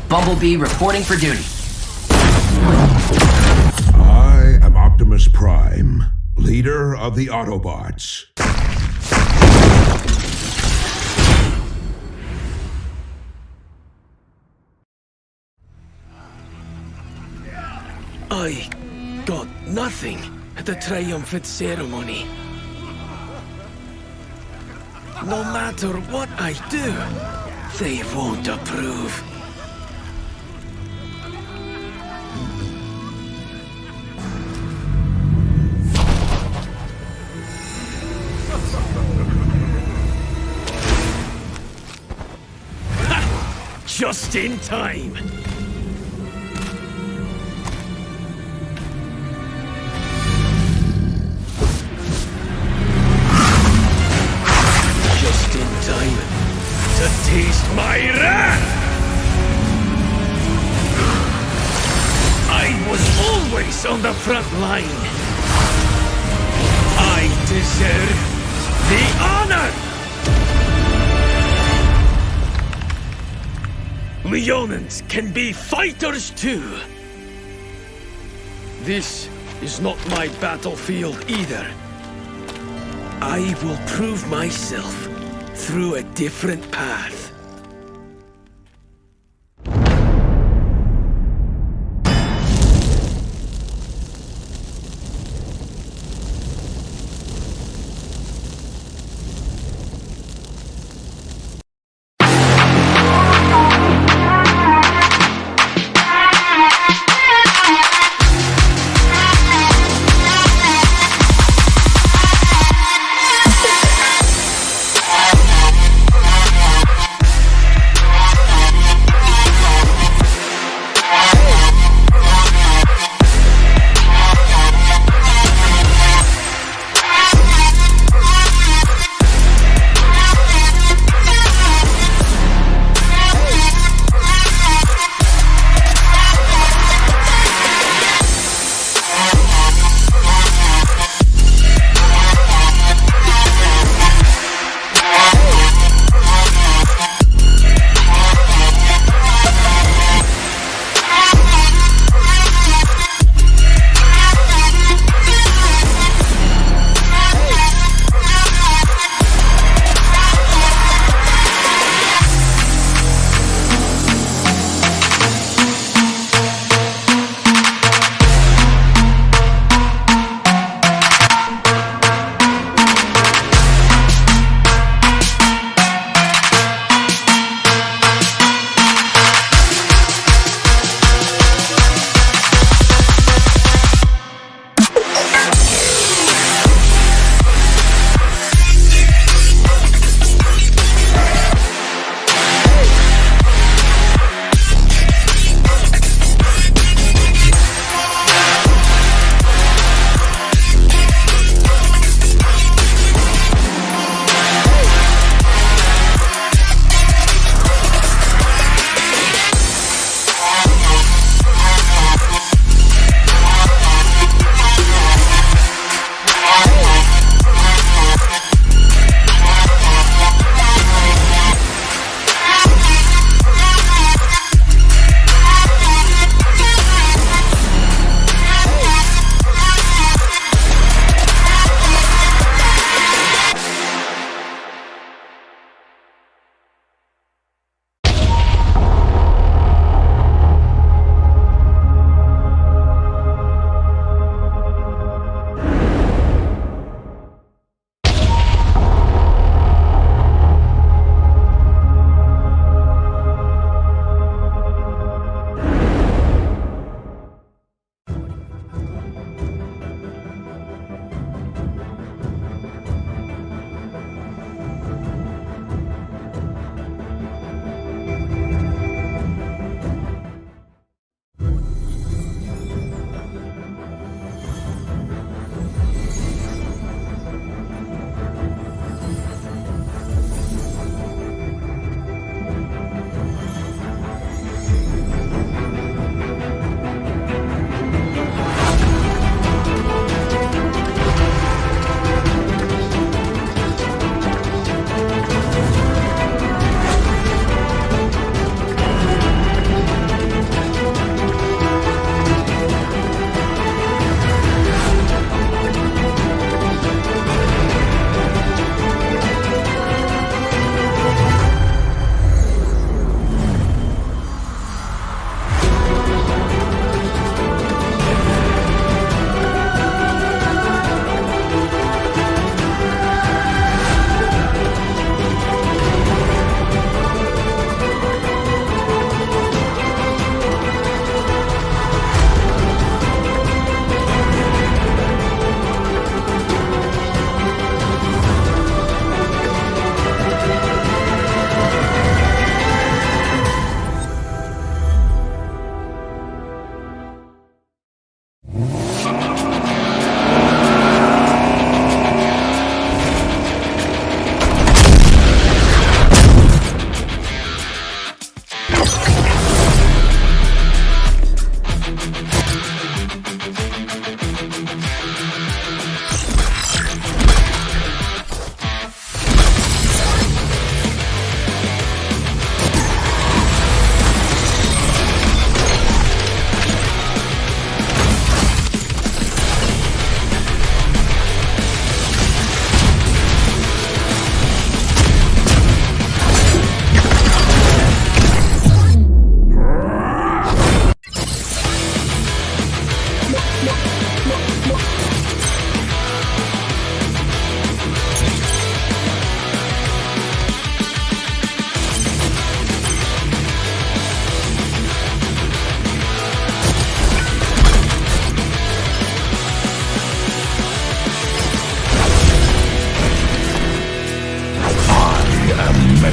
Bumblebee reporting for duty. I am Optimus Prime, leader of the Autobots. I got nothing at the triumphant ceremony. No matter what I do, they won't approve. Ha! Just in time! To taste my wrath! I was always on the front line. I deserve the honor! Leonins can be fighters too. This is not my battlefield either. I will prove myself through a different path.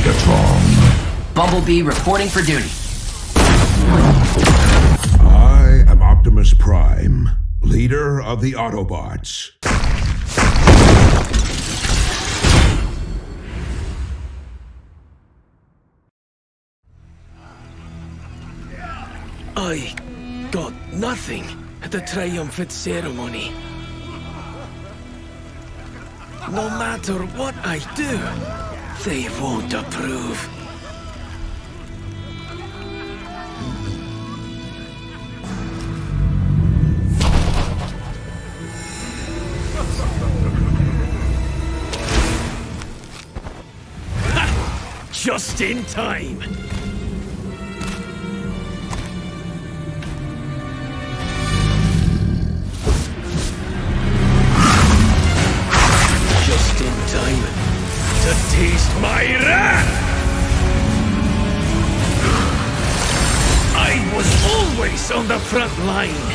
Megatron. Bumblebee reporting for duty. I am Optimus Prime, leader of the Autobots. I got nothing at the triumphant ceremony. No matter what I do, they won't approve. Ha! Just in time. To taste my wrath! I was always on the front line.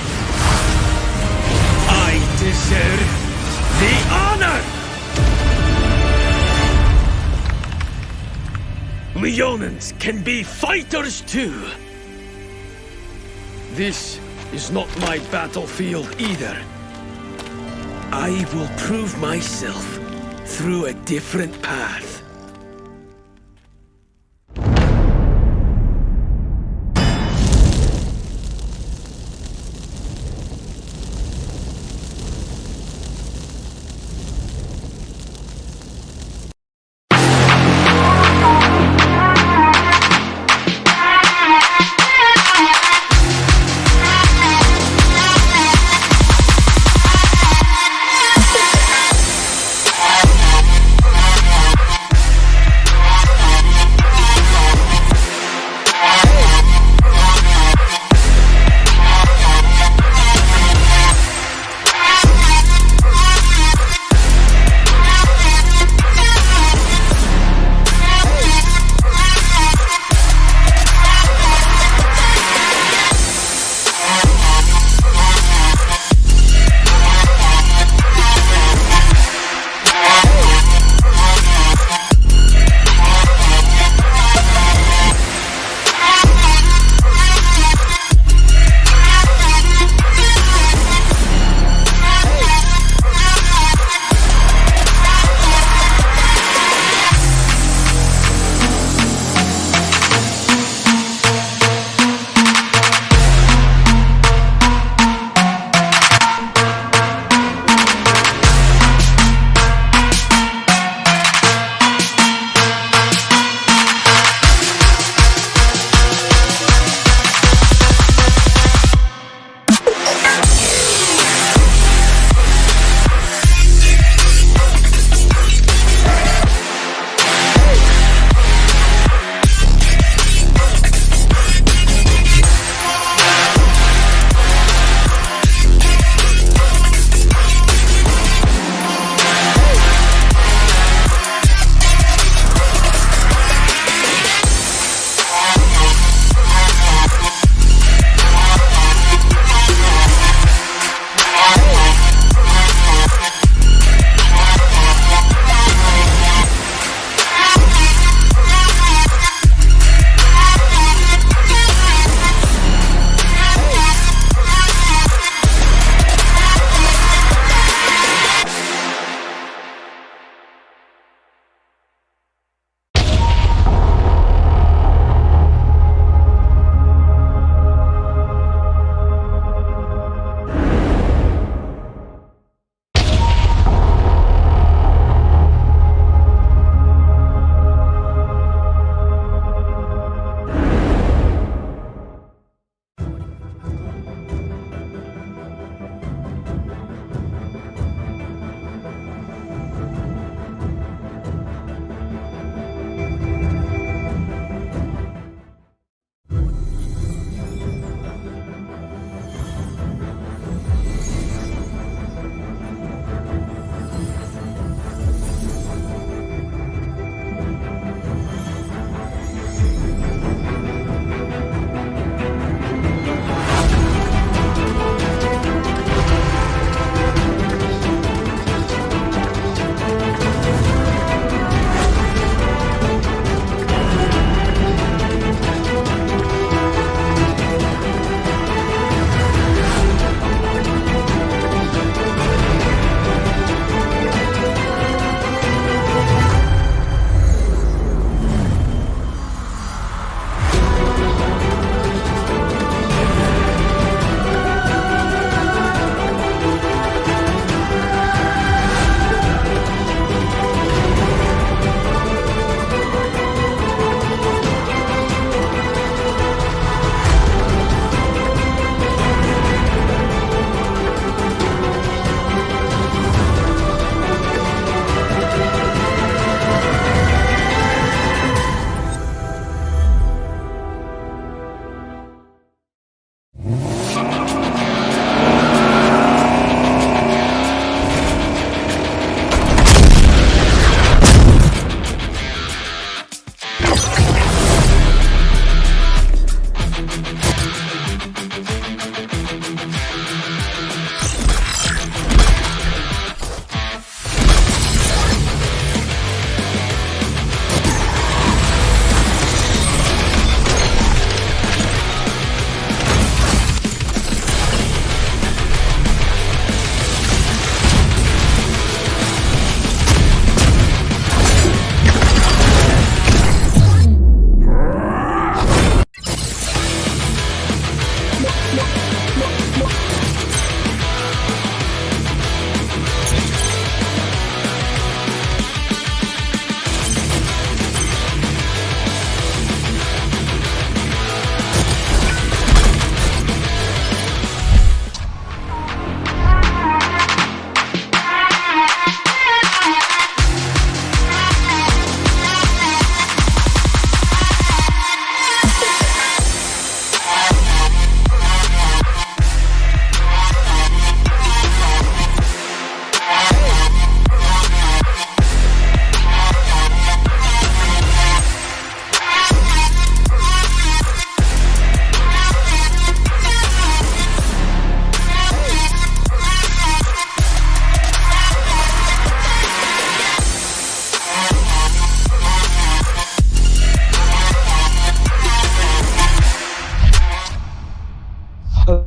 I deserve the honor! Leonins can be fighters too. This is not my battlefield either. I will prove myself through a different path.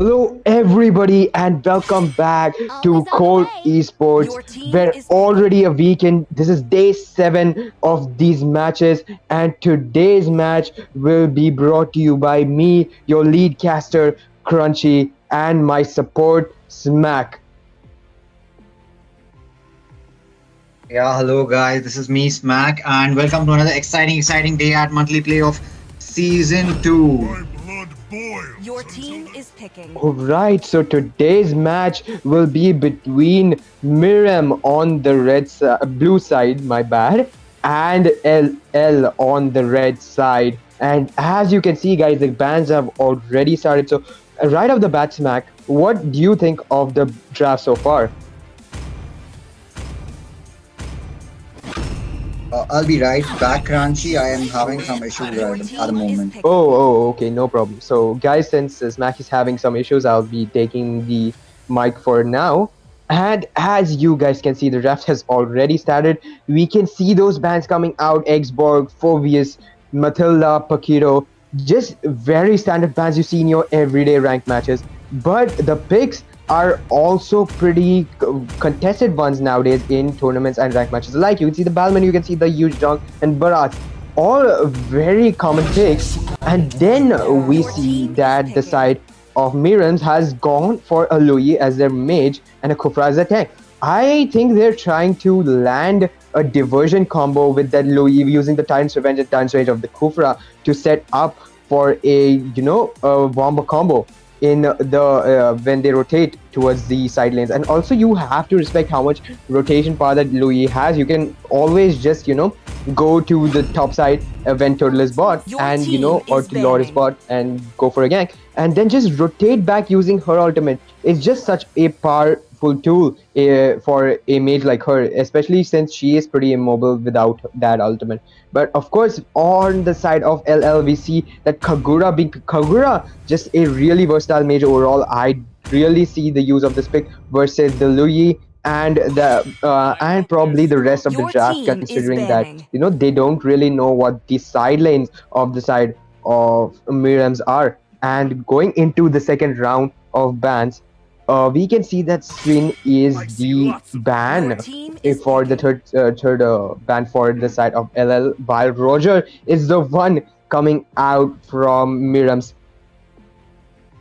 Hello, everybody, and welcome back to Always on the Colt way. Esports. Your team We're is already a weekend. This is day 7 of these matches, and today's match will be brought to you by me, your lead caster, Crunchy, and my support, Smack. Yeah, hello guys, this is me, Smack, and welcome to another exciting day at monthly play of season 2. Your team is picking. Alright, so today's match will be between Mirem on the blue side, my bad, and LL on the red side. And as you can see, guys, the bans have already started. So, right off the bat, Smack, what do you think of the draft so far? I'll be right back, Crunchy. I am having some issues at the moment. Okay, no problem. So, guys, since Smack is having some issues, I'll be taking the mic for now. And as you guys can see, the draft has already started. We can see those bands coming out: Exborg, Phobius, Matilda, Paquito. Just very standard bands you see in your everyday ranked matches. But the picks are also pretty contested ones nowadays in tournaments and ranked matches. Like you can see the Balman, you can see the Huge Dong and Barat, all very common picks. And then we see that the side of Mirems has gone for a Louis as their mage and a Kufra as a tank. I think they're trying to land a diversion combo with that Louis using the Titan's Revenge and Titan's Rage of the Kufra to set up for a Wombo combo in the when they rotate towards the side lanes. And also you have to respect how much rotation power that Louis has. You can always just go to the top side when Turtle is bot and or to Lord is bot and go for a gank and then just rotate back using her ultimate. It's just such a powerful tool for a mage like her, especially since she is pretty immobile without that ultimate. But of course, on the side of LL, we see that Kagura, just a really versatile mage overall. I really see the use of this pick versus the Louis and and probably the rest of the draft, considering that they don't really know what the side lanes of the side of Mirems are. And going into the second round of bans, we can see that Swin is the ban for the third ban for the side of LL, while Roger is the one coming out from Mirems.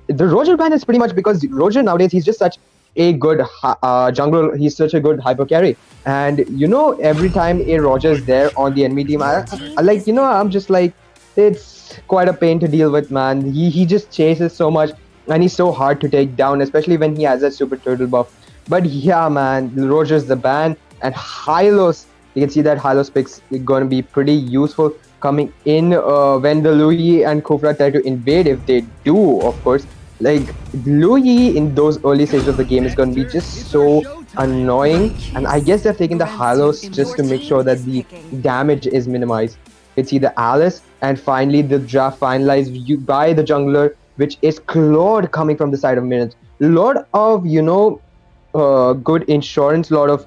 The Roger ban is pretty much because Roger nowadays, he's just such a good jungler. He's such a good hyper carry, and every time a Roger is there on the enemy team, I'm just like, it's quite a pain to deal with, man. He just chases so much and he's so hard to take down, especially when he has that super turtle buff. But yeah, man, Roger's the ban. And Hylos, you can see that Hylos picks is going to be pretty useful coming in when the Louis and Kufra try to invade. If they do, of course, like Louis in those early stages of the game is going to be just so annoying. And I guess they're taking the Hylos just to make sure that the damage is minimized. You can see the Alice, and finally the draft finalized by the jungler, which is Claude coming from the side of Minutes. Lot of good insurance, lot of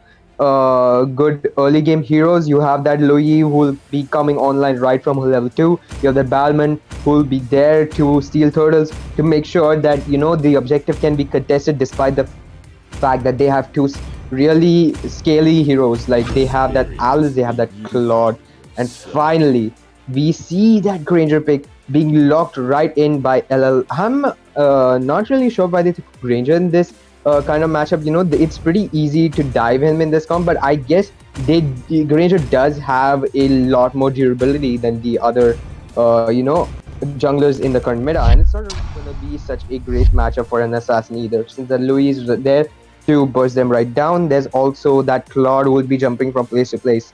good early game heroes. You have that Louis who will be coming online right from level 2. You have that Balman who will be there to steal turtles to make sure that the objective can be contested, despite the fact that they have two really scaly heroes. Like they have that Alice, they have that Claude. And finally, we see that Granger pick being locked right in by LL. I'm not really sure why they took Granger in this kind of matchup. It's pretty easy to dive him in this comp, but I guess Granger does have a lot more durability than the other junglers in the current meta, and it's not going to be such a great matchup for an assassin either, since the Louis is there to burst them right down. There's also that Claude will be jumping from place to place.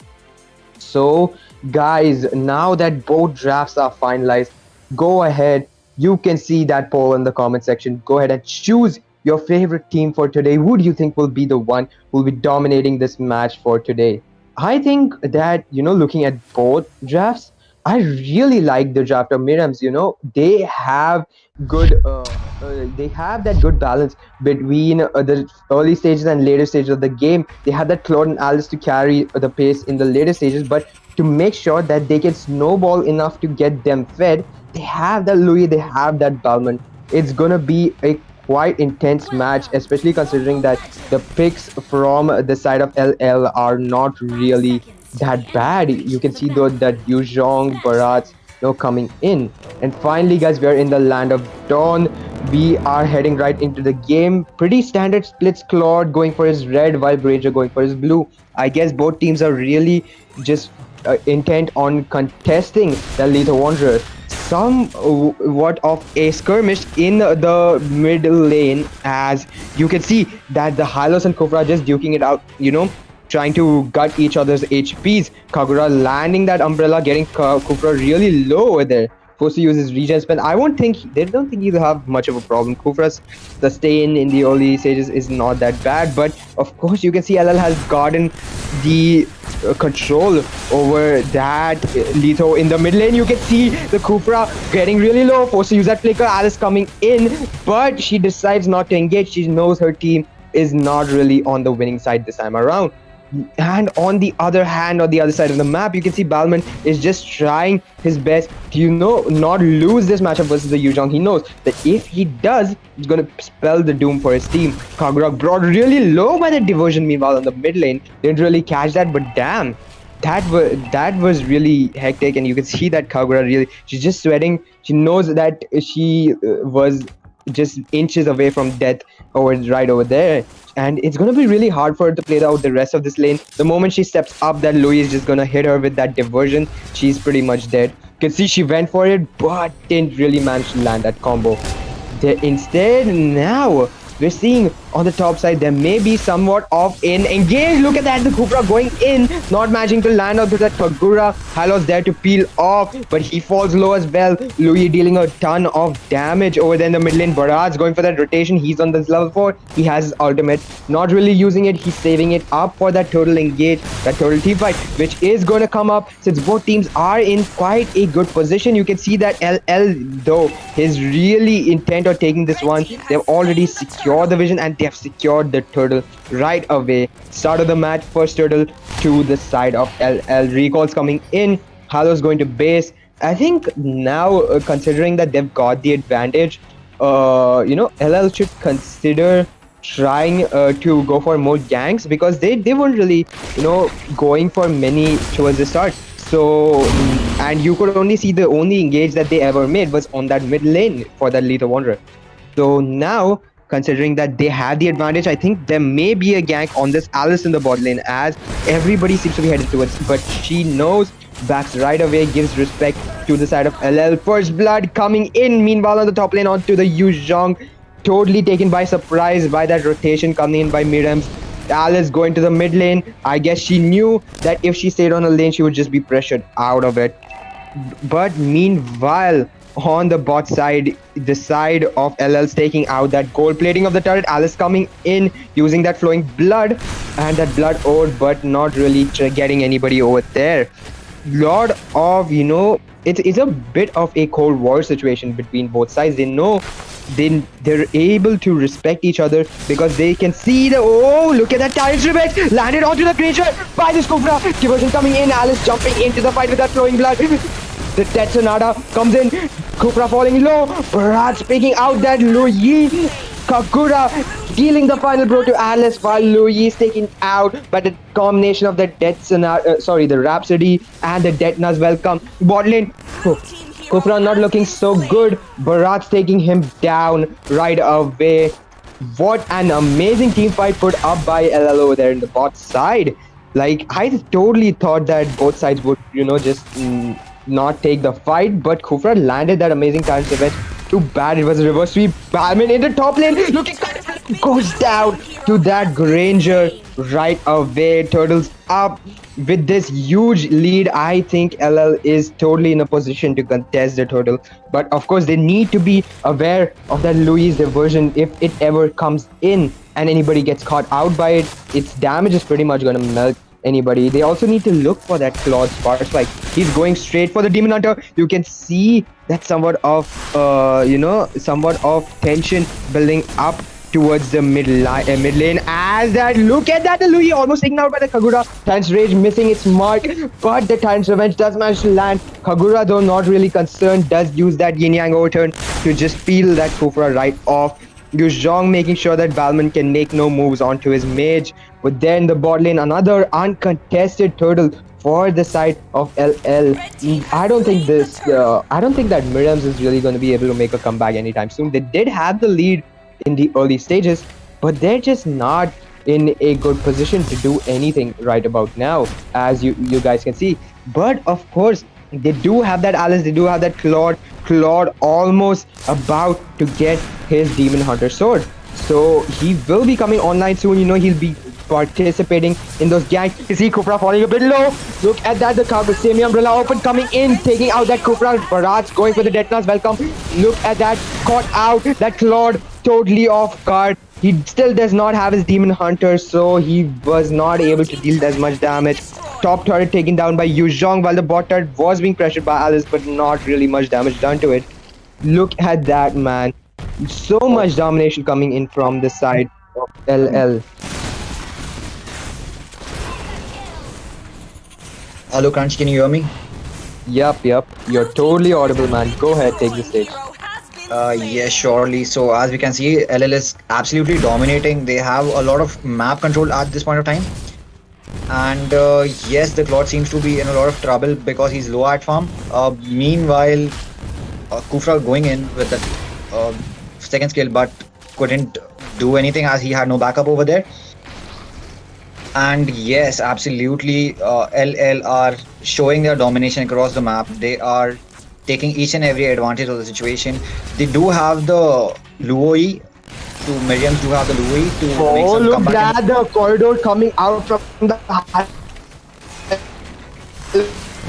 So guys, now that both drafts are finalized, go ahead, you can see that poll in the comment section. Go ahead and choose your favorite team for today. Who do you think will be the one who will be dominating this match for today? I think that looking at both drafts, I really like the draft of Mirems. They have good they have that good balance between the early stages and later stages of the game. They have that Claude and Alice to carry the pace in the later stages, but to make sure that they can snowball enough to get them fed, they have that Louis, they have that Balman. It's gonna be a quite intense match, especially considering that the picks from the side of LL are not really that bad. You can see though that Yuzhong, Barats, coming in. And finally, guys, we're in the land of Dawn. We are heading right into the game. Pretty standard splits. Claude going for his red while Granger going for his blue. I guess both teams are really just intent on contesting the Lethal Wanderer. Somewhat of a skirmish in the middle lane, as you can see that the Hylos and Kufra just duking it out, trying to gut each other's HPs. Kagura landing that umbrella, getting Kufra really low over there. Forced to use his regen spell. They don't think he'll have much of a problem. Kufra's sustain in the early stages is not that bad, but of course you can see LL has gotten the control over that Letho in the mid lane. You can see the Kufra getting really low, forced to use that flicker. Alice coming in, but she decides not to engage. She knows her team is not really on the winning side this time around. And on the other hand, on the other side of the map, you can see Balman is just trying his best to, not lose this matchup versus the Yuzhong. He knows that if he does, it's going to spell the doom for his team. Kagura brought really low by the diversion, meanwhile, on the mid lane. Didn't really catch that, but damn. That was really hectic, and you can see that Kagura really, she's just sweating. She knows that she was just inches away from death right over there, and it's gonna be really hard for her to play out the rest of this lane. The moment she steps up, that Louis is just gonna hit her with that diversion. She's pretty much dead. You can see she went for it, but didn't really manage to land that combo. Instead, now we're seeing on the top side there may be somewhat of an engage. Look at that, the Kufra going in, not managing to land onto that Kagura. Halo's there to peel off, but he falls low as well. Louis dealing a ton of damage over there in the mid lane. Barad's going for that rotation. He's on this level 4. He has his ultimate, not really using it. He's saving it up for that total engage, that total team fight, which is going to come up since both teams are in quite a good position. You can see that LL though is really intent on taking this one. They've already secured the vision, and they have secured the turtle right away. Start of the match, first turtle to the side of LL. Recalls coming in. Halo's going to base. I think now, considering that they've got the advantage, LL should consider trying to go for more ganks, because they weren't really, going for many towards the start. So, and you could only see the only engage that they ever made was on that mid lane for that Lethal Wanderer. So now, considering that they have the advantage, I think there may be a gank on this Alice in the bot lane, as everybody seems to be headed towards, but she knows, backs right away, gives respect to the side of LL. First blood coming in, meanwhile on the top lane onto the Yuzhong, totally taken by surprise by that rotation coming in by Mirems. Alice going to the mid lane. I guess she knew that if she stayed on a lane, she would just be pressured out of it. But meanwhile, on the bot side, the side of LL's taking out that gold plating of the turret. Alice coming in, using that flowing blood and that blood ore, but not really getting anybody over there. Lot of, it's a bit of a cold war situation between both sides. They know they're able to respect each other, because they can see look at that Tyrant's Revenge landed onto the creature by this Kufra. Diversion coming in, Alice jumping into the fight with that flowing blood. The Tetsunada comes in, Kufra falling low, Barat picking out that Louis. Kagura dealing the final blow to Alice, while Louis is taken out by the combination of the the Rhapsody and the Detna's welcome. Bot lane, Kufra not looking so good. Barat's taking him down right away. What an amazing team fight put up by LL over there in the bot side. Like, I totally thought that both sides would, just not take the fight, but Kufra landed that amazing time event. Too bad it was a reverse sweep. Balman in the top lane, looking goes down to that Granger right away. Turtles up with this huge lead. I think LL is totally in a position to contest the turtle, but of course they need to be aware of that Louis diversion. If it ever comes in and anybody gets caught out by it, its damage is pretty much gonna melt anybody. They also need to look for that Claude Spark Spike. He's going straight for the Demon Hunter. You can see that somewhat of tension building up towards the mid lane, as that, look at that, the Louis almost taken out by the Kagura. Tyrant's Rage missing its mark, but the Tyrant's Revenge does manage to land. Kagura, though not really concerned, does use that Yin Yang overturn to just peel that Kufra right off. Yuzhong making sure that Balman can make no moves onto his mage. But then the bot lane, another uncontested turtle for the side of LL. I don't think this. I don't think that Mirems is really going to be able to make a comeback anytime soon. They did have the lead in the early stages, but they're just not in a good position to do anything right about now, as you guys can see. But of course, they do have that Alice, they do have that Claude. Claude almost about to get his Demon Hunter sword. So he will be coming online soon. You know, he'll be participating in those ganks. You see Kufra falling a bit low. Look at that, the cover. Semi Umbrella open coming in, taking out that Kufra. Barat's going for the Detnas. Welcome. Look at that, caught out. That Claude totally off guard. He still does not have his Demon Hunter, so he was not able to deal as much damage. Top turret taken down by Yuzhong, while the bot turret was being pressured by Alice, but not really much damage done to it. Look at that, man. So much domination coming in from the side of LL. Hello, Crunch, can you hear me? Yup. You're totally audible, man. Go ahead, take the stage. Yes, surely. So as we can see, LL is absolutely dominating. They have a lot of map control at this point of time. And yes, the Claude seems to be in a lot of trouble because he's low at farm. Meanwhile, Kufra going in with the second skill, but couldn't do anything as he had no backup over there. And yes, absolutely, LL are showing their domination across the map. They are taking each and every advantage of the situation. They do have the Luoi, to Mirems do have the Luoi to make some look comeback. at the corridor coming out from the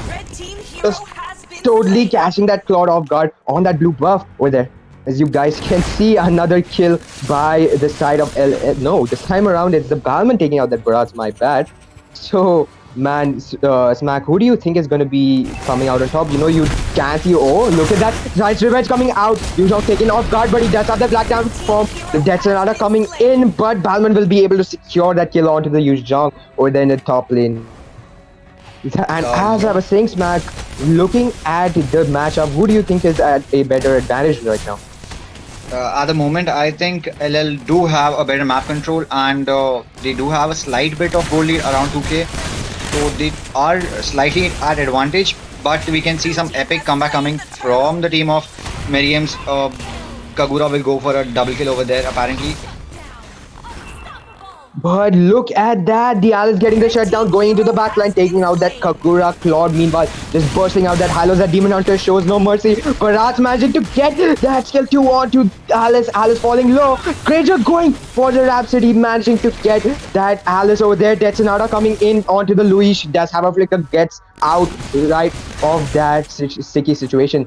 Red team hero has been totally slain. catching that Claude off guard on that blue buff over there. As you guys can see, another kill by the side of L. No, this time around it's the Balman taking out that Barat's, my bad. So, man, Smack, who do you think is going to be coming out on top? You know, you can see, oh, look at that. Nice revenge coming out. Yuzhong taken off guard, but he does have the Black Down form. The Death Sonata coming in, but Balman will be able to secure that kill onto the Yuzhong over there in the top lane. And as I was saying, Smack, looking at the matchup, who do you think is at a better advantage right now? At the moment, I think LL do have a better map control, and they do have a slight bit of gold lead around 2k. So they are slightly at advantage, but we can see some epic comeback coming from the team of Mirems. Kagura will go for a double kill over there apparently. But look at that, the Alice getting the shutdown, going into the backline, taking out that Kagura. Claude meanwhile just bursting out that Halos. That Demon Hunter shows no mercy. Barat's managing to get that skill 2 onto Alice. Alice falling low. Granger going for the Rhapsody, managing to get that Alice over there. Death Sonata coming in onto the Louis. She does have a flicker, gets out right of that sticky situation.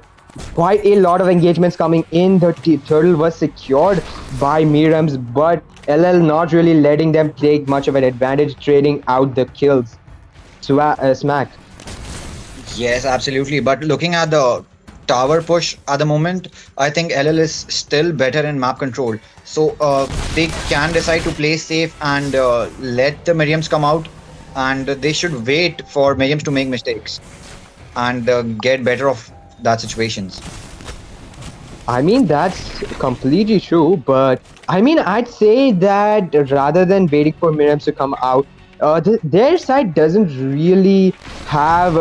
Quite a lot of engagements coming in. The turtle was secured by Mirems, but LL not really letting them take much of an advantage, trading out the kills. Smack. Yes, absolutely. But looking at the tower push at the moment, I think LL is still better in map control. So they can decide to play safe and let the Mirems come out, and they should wait for Mirems to make mistakes and get better of that situations. I mean, that's completely true, but I mean, I'd say that rather than waiting for Mirems to come out, their side doesn't really have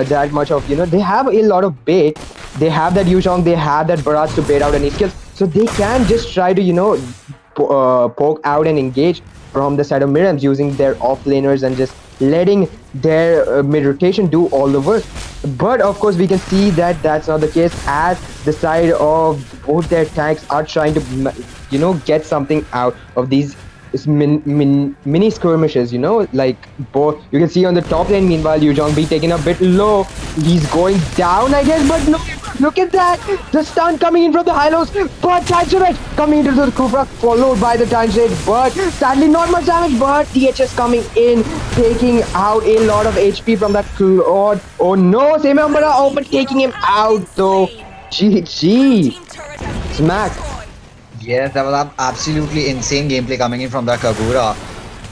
that much of, you know, they have a lot of bait. They have that Yuzhong, they have that Barat to bait out any skills, so they can just try to, you know, poke out and engage from the side of Mirems using their offlaners and just letting their mid rotation do all the work. But of course we can see that that's not the case, as the side of both their tanks are trying to, you know, get something out of these mini skirmishes, you know, like both. You can see on the top lane, meanwhile Yuzhong be taken a bit low. He's going down, I guess, but no, look at that, the stun coming in from the Hylos, but Tangerite coming into the Kufra, followed by the Tangerite, but sadly not much damage, but DHS coming in, taking out a lot of HP from that Claude. Oh no, Same Umbra open, taking him out though. GG. Smack. Yes, that was absolutely insane gameplay coming in from that Kagura.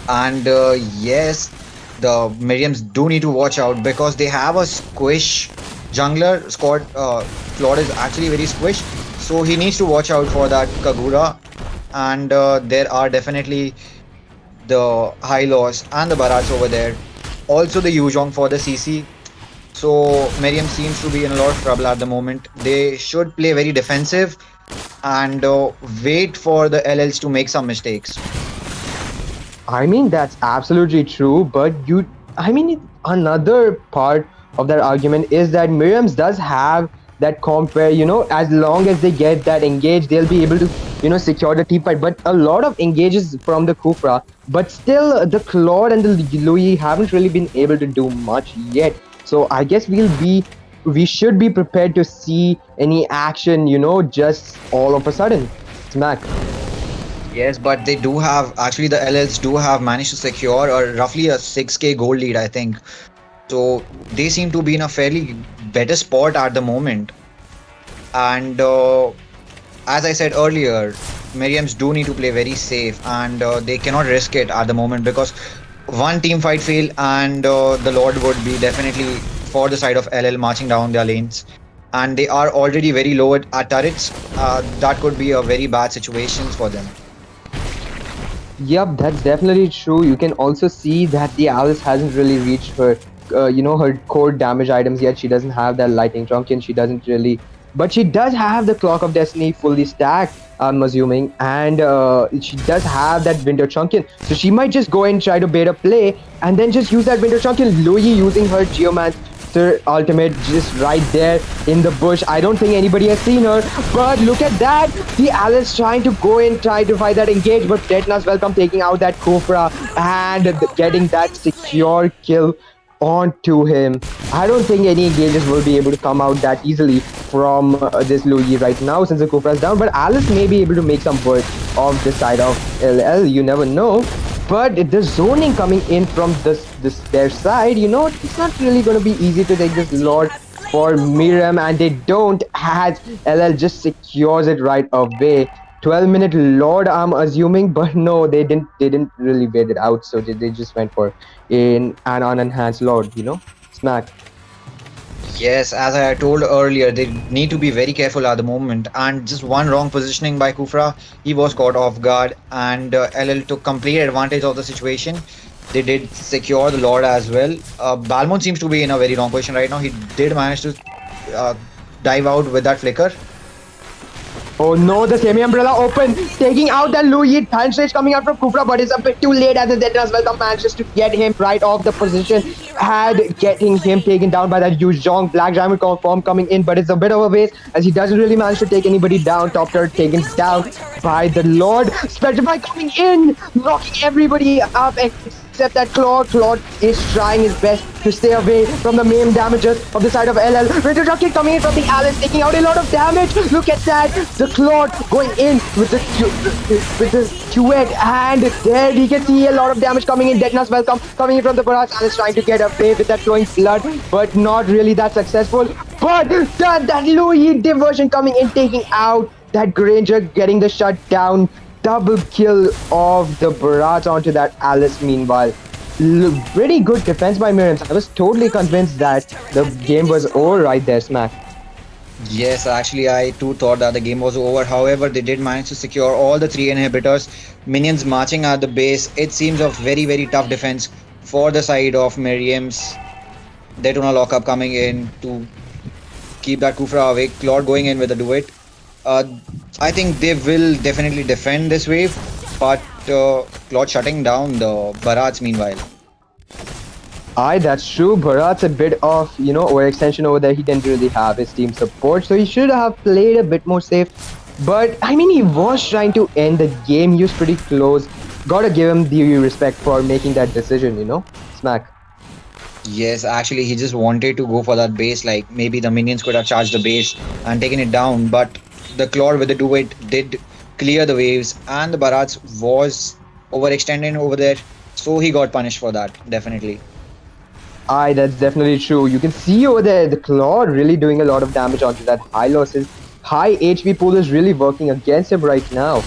And yes, the Mirems do need to watch out because they have a squish jungler. Claude is actually very squish, so he needs to watch out for that Kagura. and there are definitely the high loss and the barrage over there. Also the Yuzhong for the CC. So Miriam seems to be in a lot of trouble at the moment. They should play very defensive and wait for the LLs to make some mistakes. I mean, that's absolutely true, but another part of that argument is that Mirems does have that comp where, as long as they get that engage, they'll be able to, secure the team fight. But a lot of engages from the Kufra, but still the Claude and the Louis haven't really been able to do much yet. So I guess we should be prepared to see any action, just all of a sudden. Smack. Yes, but they do have, actually the LLs do have managed to secure a roughly a 6k gold lead, I think. So they seem to be in a fairly better spot at the moment. And as I said earlier, Mirems do need to play very safe, and they cannot risk it at the moment because one team fight fail and the Lord would be definitely for the side of LL marching down their lanes. And they are already very low at turrets. That could be a very bad situation for them. Yep, that's definitely true. You can also see that the Alice hasn't really reached her, her core damage items yet. She doesn't have that lightning trunkin. She doesn't really, but she does have the Clock of Destiny fully stacked, I'm assuming, and she does have that Winter Chunkin. So she might just go and try to bait a play, and then just use that Winter Chunkin. Louis using her Geomancer ultimate just right there in the bush. I don't think anybody has seen her, but look at that. The Alice trying to go in, try to fight that engage, but Detna's welcome taking out that Kufra and getting that secure kill onto him. I don't think any engages will be able to come out that easily from this Louis right now since the Kufra is down, but Alice may be able to make some work of this side of LL, you never know. But the zoning coming in from their side, it's not really going to be easy to take this Lord for Mirem, and they don't, as LL just secures it right away. 12-minute Lord, I'm assuming, but no, they didn't really wait it out, so they just went for an unenhanced Lord, Smack. Yes, as I told earlier, they need to be very careful at the moment. And just one wrong positioning by Kufra, he was caught off guard, and LL took complete advantage of the situation. They did secure the Lord as well. Balmond seems to be in a very wrong position right now. He did manage to dive out with that flicker. Oh no, the semi-umbrella open, taking out the Louis. Time stage coming out from Kufra, but it's a bit too late as the Detna's welcome manages to get him right off the position. Had getting him taken down by that Yuzhong Black Diamond form coming in, but it's a bit of a waste as he doesn't really manage to take anybody down. Top turret taken down by the Lord. Specify coming in, knocking everybody up except that Claude. Claude is trying his best to stay away from the main damages of the side of LL. Winter Jockey coming in from the Alice, taking out a lot of damage. Look at that. The Claude going in with the Duet, and there we can see a lot of damage coming in. Detna's welcome coming in from the Barrage. Alice trying to get away with that flowing blood, but not really that successful. But that Louis diversion coming in, taking out that Granger, getting the shutdown. Double kill of the Barrage onto that Alice meanwhile. Pretty good defense by Mirems. I was totally convinced that the game was over right there, Smack. Yes, actually I too thought that the game was over. However, they did manage to secure all the 3 inhibitors. Minions marching at the base. It seems a very, very tough defense for the side of Mirems. Daytona lockup coming in to keep that Kufra awake. Claude going in with a duet. I think they will definitely defend this wave, but Claude shutting down the Barats meanwhile. Aye, that's true. Bharat's a bit of, overextension over there. He didn't really have his team support, so he should have played a bit more safe. But, he was trying to end the game. He was pretty close. Gotta give him the respect for making that decision, Smack. Yes, actually he just wanted to go for that base, like maybe the minions could have charged the base and taken it down, but the Claude with the duet did clear the waves, and the Barats was overextended over there, so he got punished for that, definitely. Aye, that's definitely true. You can see over there the Claude really doing a lot of damage onto that high losses. High HP pool is really working against him right now.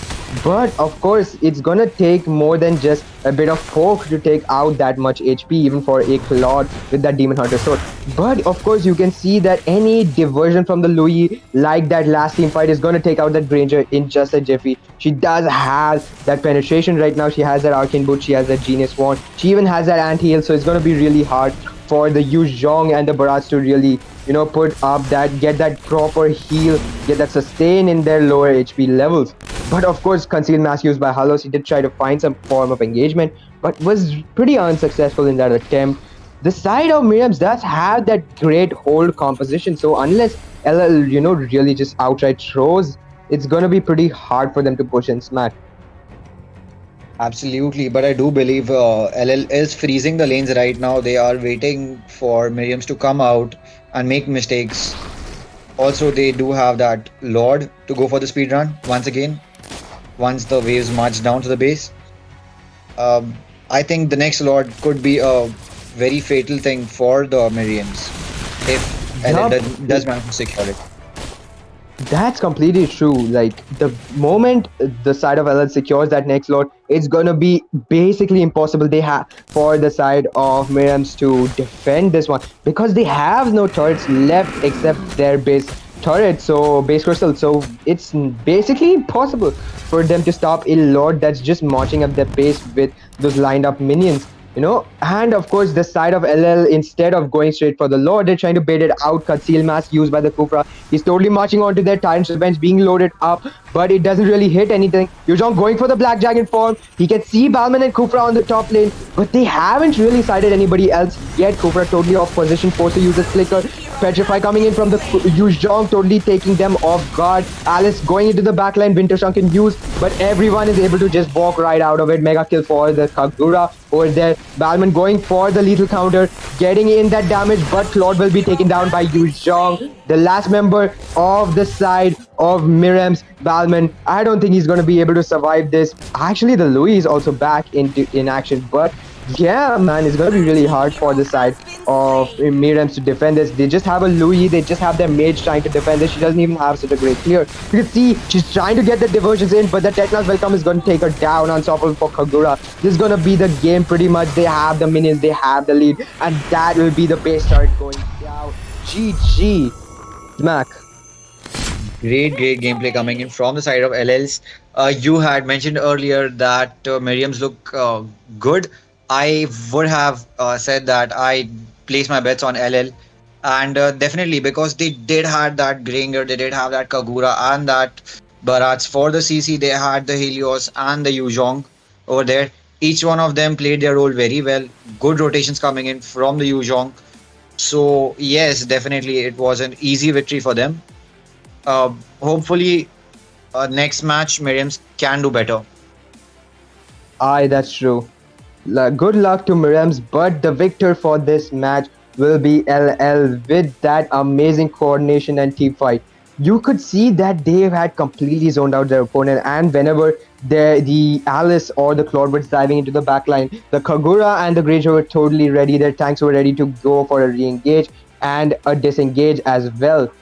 But of course, it's gonna take more than just a bit of poke to take out that much HP, even for a Claude with that Demon Hunter sword. But of course, you can see that any diversion from the Louis, like that last team fight, is gonna take out that Granger in just a jiffy. She does have that penetration right now. She has that arcane boot. She has that genius wand. She even has that anti-heal. So it's gonna be really hard for the Yu Zhong and the Barats to really, put up that, get that proper heal, get that sustain in their lower HP levels. But of course, concealed mask used by Halos, he did try to find some form of engagement, but was pretty unsuccessful in that attempt. The side of Mirems does have that great hold composition, so unless LL, really just outright throws, it's gonna be pretty hard for them to push and smack. Absolutely, but I do believe LL is freezing the lanes right now. They are waiting for Miriams to come out and make mistakes. Also, they do have that Lord to go for the speed run once again, once the waves march down to the base. I think the next Lord could be a very fatal thing for the Miriams if LL does manage to secure it. That's completely true. Like, the moment the side of LL secures that next lord, it's gonna be basically impossible they have for the side of Mirems to defend this one, because they have no turrets left except their base turret, so base crystal. So it's basically impossible for them to stop a lord that's just marching up their base with those lined up minions. And of course the side of LL, instead of going straight for the Lord, they're trying to bait it out. Conceal mask used by the Kufra, he's totally marching onto their Tyrant's Revenge being loaded up, but it doesn't really hit anything. Yuzhong going for the Black Dragon form. He can see Balman and Kufra on the top lane, but they haven't really sighted anybody else yet. Kufra totally off position, forced to use his flicker. Petrify coming in from the Yuzhong, totally taking them off guard. Alice going into the backline, Winter Shrunken use, but everyone is able to just walk right out of it. Mega kill for the Kagura over there. Balman going for the lethal counter, getting in that damage, but Claude will be taken down by Yuzhong, the last member of the side of Mirems. Balman, I don't think he's going to be able to survive this. Actually, the Louis is also back in action, but yeah, man, it's going to be really hard for the side of Mirems to defend this. They just have a Louis, they just have their mage trying to defend this. She doesn't even have such a great clear. You can see she's trying to get the diversions in, but the Technos Welcome is going to take her down. Unstoppable for Kagura. This is going to be the game pretty much. They have the minions, they have the lead, and that will be the base start going down. GG. Smack. Great gameplay coming in from the side of LLs. You had mentioned earlier that Miriams look good. I would have said that I place my bets on LL, and definitely because they did have that Granger, they did have that Kagura and that Barats for the CC. They had the Helios and the Yuzhong over there. Each one of them played their role very well. Good rotations coming in from the Yuzhong. So yes, definitely it was an easy victory for them. Hopefully, next match Miriams can do better. Aye, that's true. Good luck to Mirems, but the victor for this match will be LL with that amazing coordination and team fight. You could see that they had completely zoned out their opponent, and whenever the Alice or the Claude was diving into the backline, the Kagura and the Greyjoy were totally ready. Their tanks were ready to go for a re-engage and a disengage as well.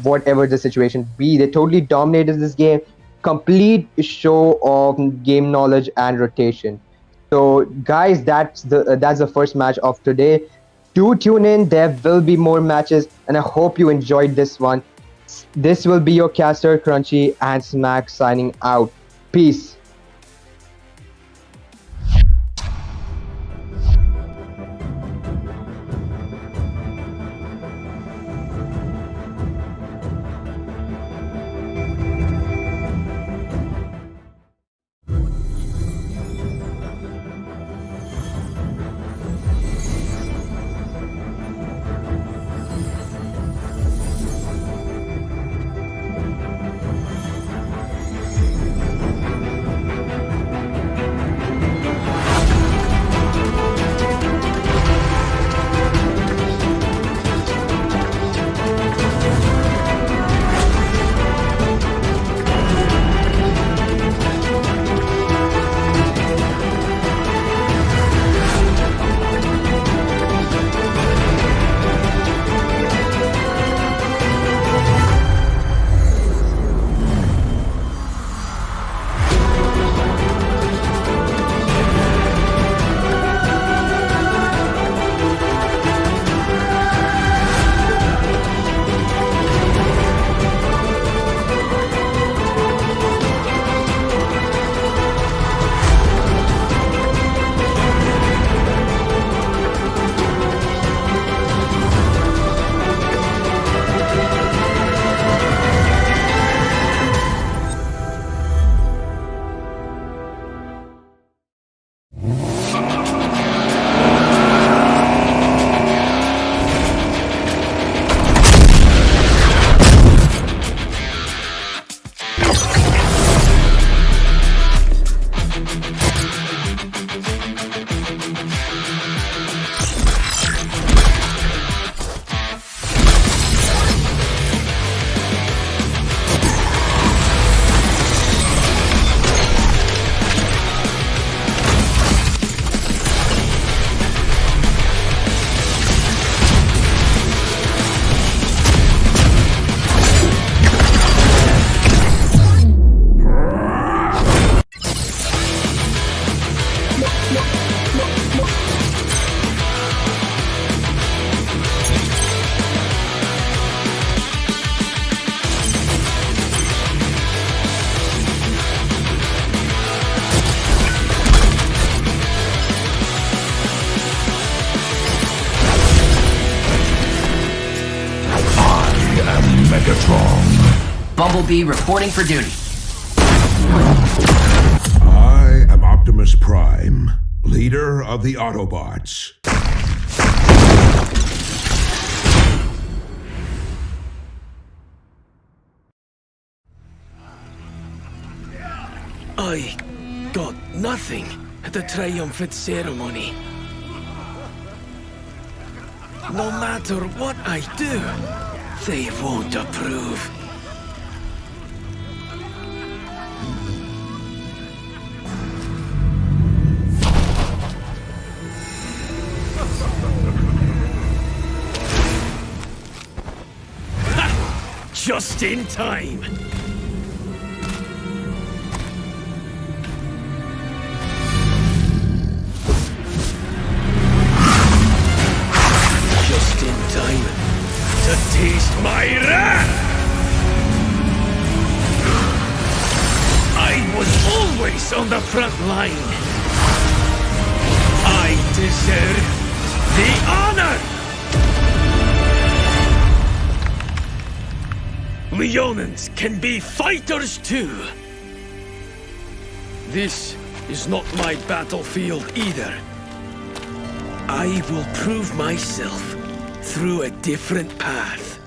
Whatever the situation be, they totally dominated this game. Complete show of game knowledge and rotation. So guys, that's the first match of today. Do tune in, there will be more matches, and I hope you enjoyed this one. This will be your caster, Crunchy and Smack, signing out. Peace. Bumblebee reporting for duty. I am Optimus Prime, leader of the Autobots. I got nothing at the triumphant ceremony. No matter what I do, they won't approve. Ha! Just in time. Just in time to taste my wrath! I was always on the front line. I deserve the honor! Leonins can be fighters too. This is not my battlefield either. I will prove myself through a different path.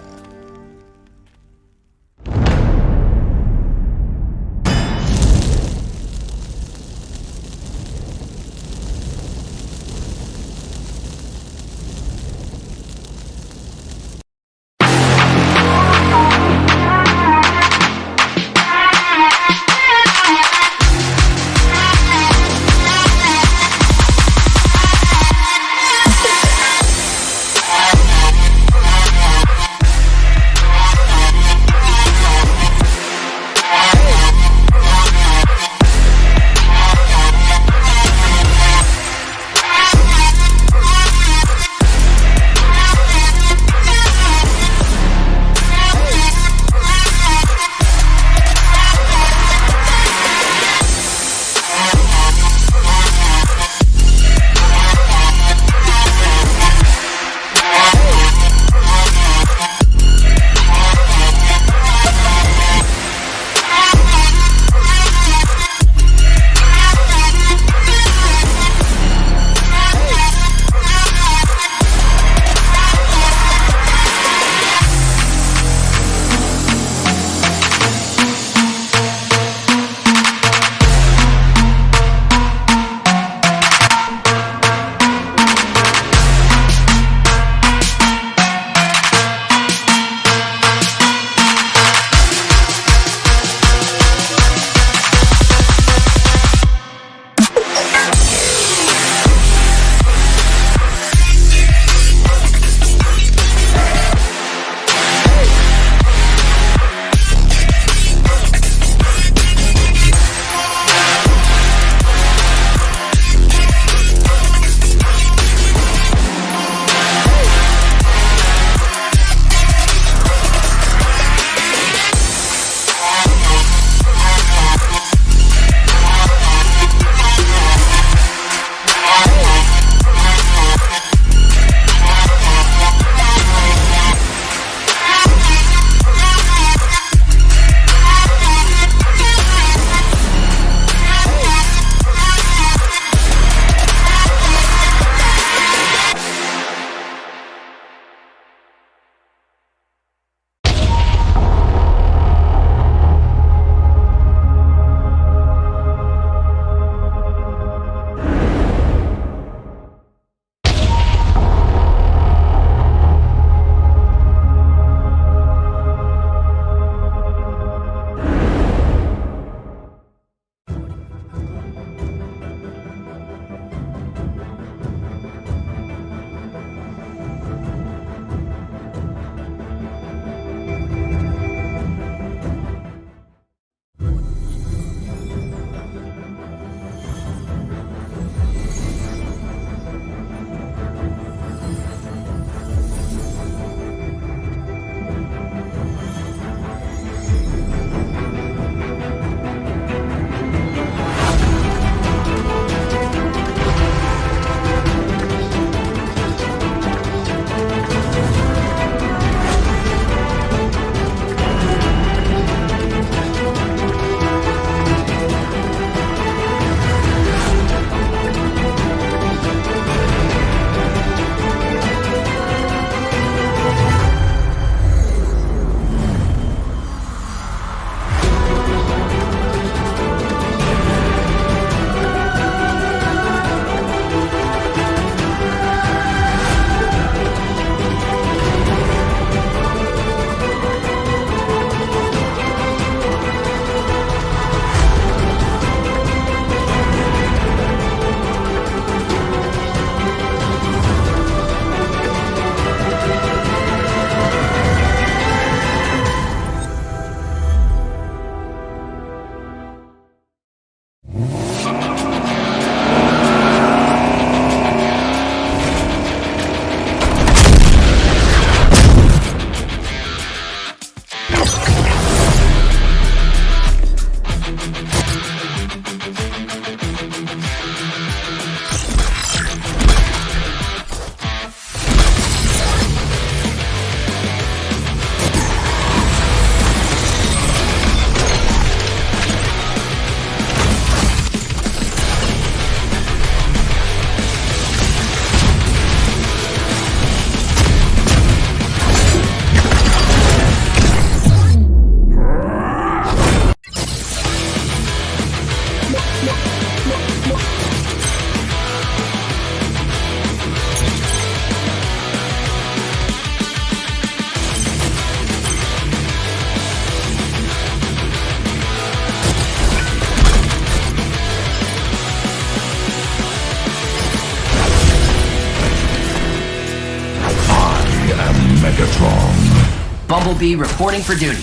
Bumblebee reporting for duty.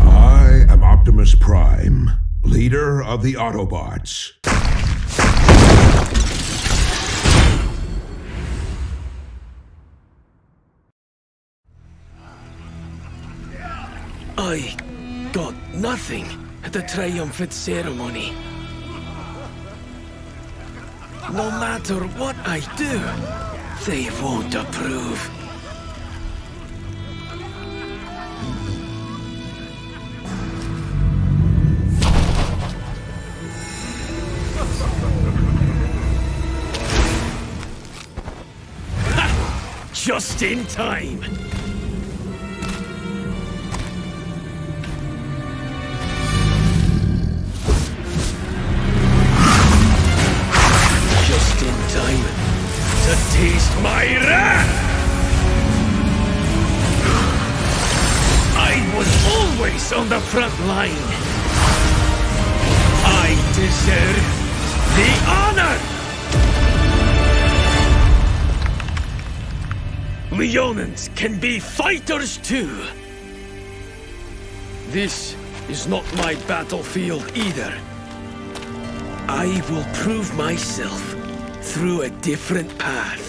I am Optimus Prime, leader of the Autobots. I got nothing at the triumphant ceremony. No matter what I do, they won't approve. Ha! Just in time. Just in time to taste my wrath! I was always on the front line. I deserve the honor! Leonins can be fighters too. This is not my battlefield either. I will prove myself through a different path.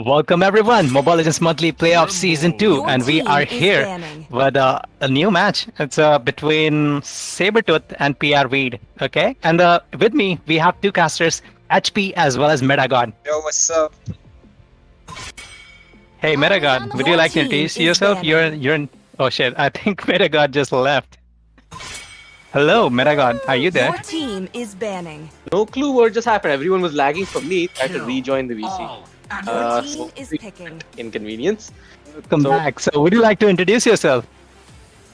Welcome everyone, Mobile Legends Monthly Playoff Season 2, and we are here with a new match. It's between Sabertooth and PR Weed, okay? And with me, we have two casters, HP as well as Metagod. Yo, what's up? Hey Metagod, would you like to introduce yourself? You're oh shit, I think Metagod just left. Hello, Metagod, are you there? Your team is banning. No clue what just happened. Everyone was lagging for me. I had to rejoin the VC. Your team is picking. Inconvenience. Welcome back. So would you like to introduce yourself?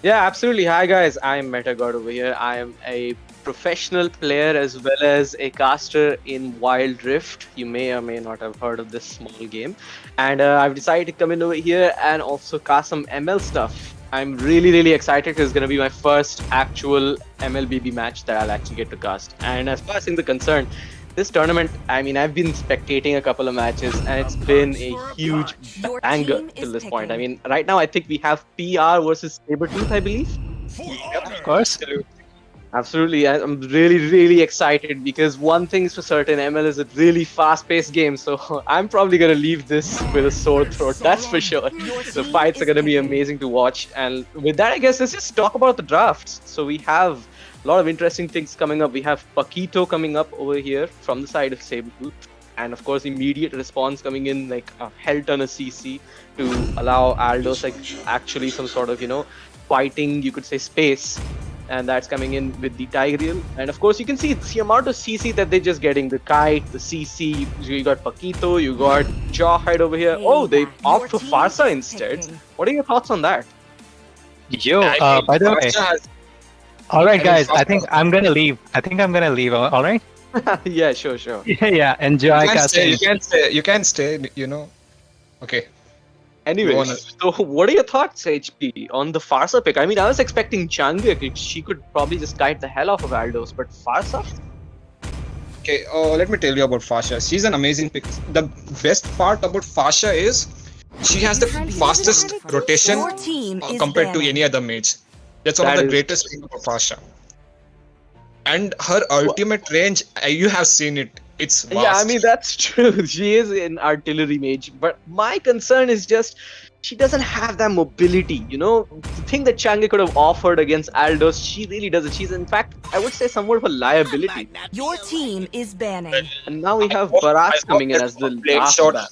Yeah, absolutely. Hi guys, I'm Metagod over here. I am a professional player as well as a caster in Wild Rift. You may or may not have heard of this small game. And I've decided to come in over here and also cast some ML stuff. I'm really excited because it's going to be my first actual MLBB match that I'll actually get to cast. And as far as things are concerned, this tournament, I mean, I've been spectating a couple of matches and it's been a huge banger till this point. I mean, right now I think we have PR versus Sabertooth, I believe. Of course. Absolutely. I'm really excited because one thing's for certain, ML is a really fast-paced game, so I'm probably going to leave this with a sore throat, that's for sure. The fights are going to be amazing to watch, and with that, I guess let's just talk about the drafts. So we have a lot of interesting things coming up. We have Paquito coming up over here from the side of Sabertooth, and of course immediate response coming in like a hell ton of CC to allow Aldos like actually some sort of, you know, fighting, you could say, space. And that's coming in with the Tigreal. And of course, you can see the amount of CC that they're just getting. The Kite, the CC, you got Paquito, you got Jawhead over here. Oh, they opt for Farsa instead. What are your thoughts on that? Yo, by the way. Alright guys, I think I'm gonna leave. Alright? Yeah, sure. Yeah, enjoy casting. You can stay, you know. Okay. Anyways, so what are your thoughts, HP, on the Farsa pick? I mean, I was expecting Chang'e. She could probably just kite the hell off of Aldos, but Farsa? Okay, let me tell you about Fasha. She's an amazing pick. The best part about Fasha is she has the fastest rotation compared to any other mage. That's one of the greatest things about Fasha. And her ultimate range, you have seen it. It's vast. Yeah, I mean, that's true. She is an artillery mage, but my concern is just she doesn't have that mobility, you know? The thing that Chang'e could have offered against Aldos, she really doesn't. She's, in fact, I would say somewhat of a liability. Your team is banning. And now we have Baraz coming in as the last ban.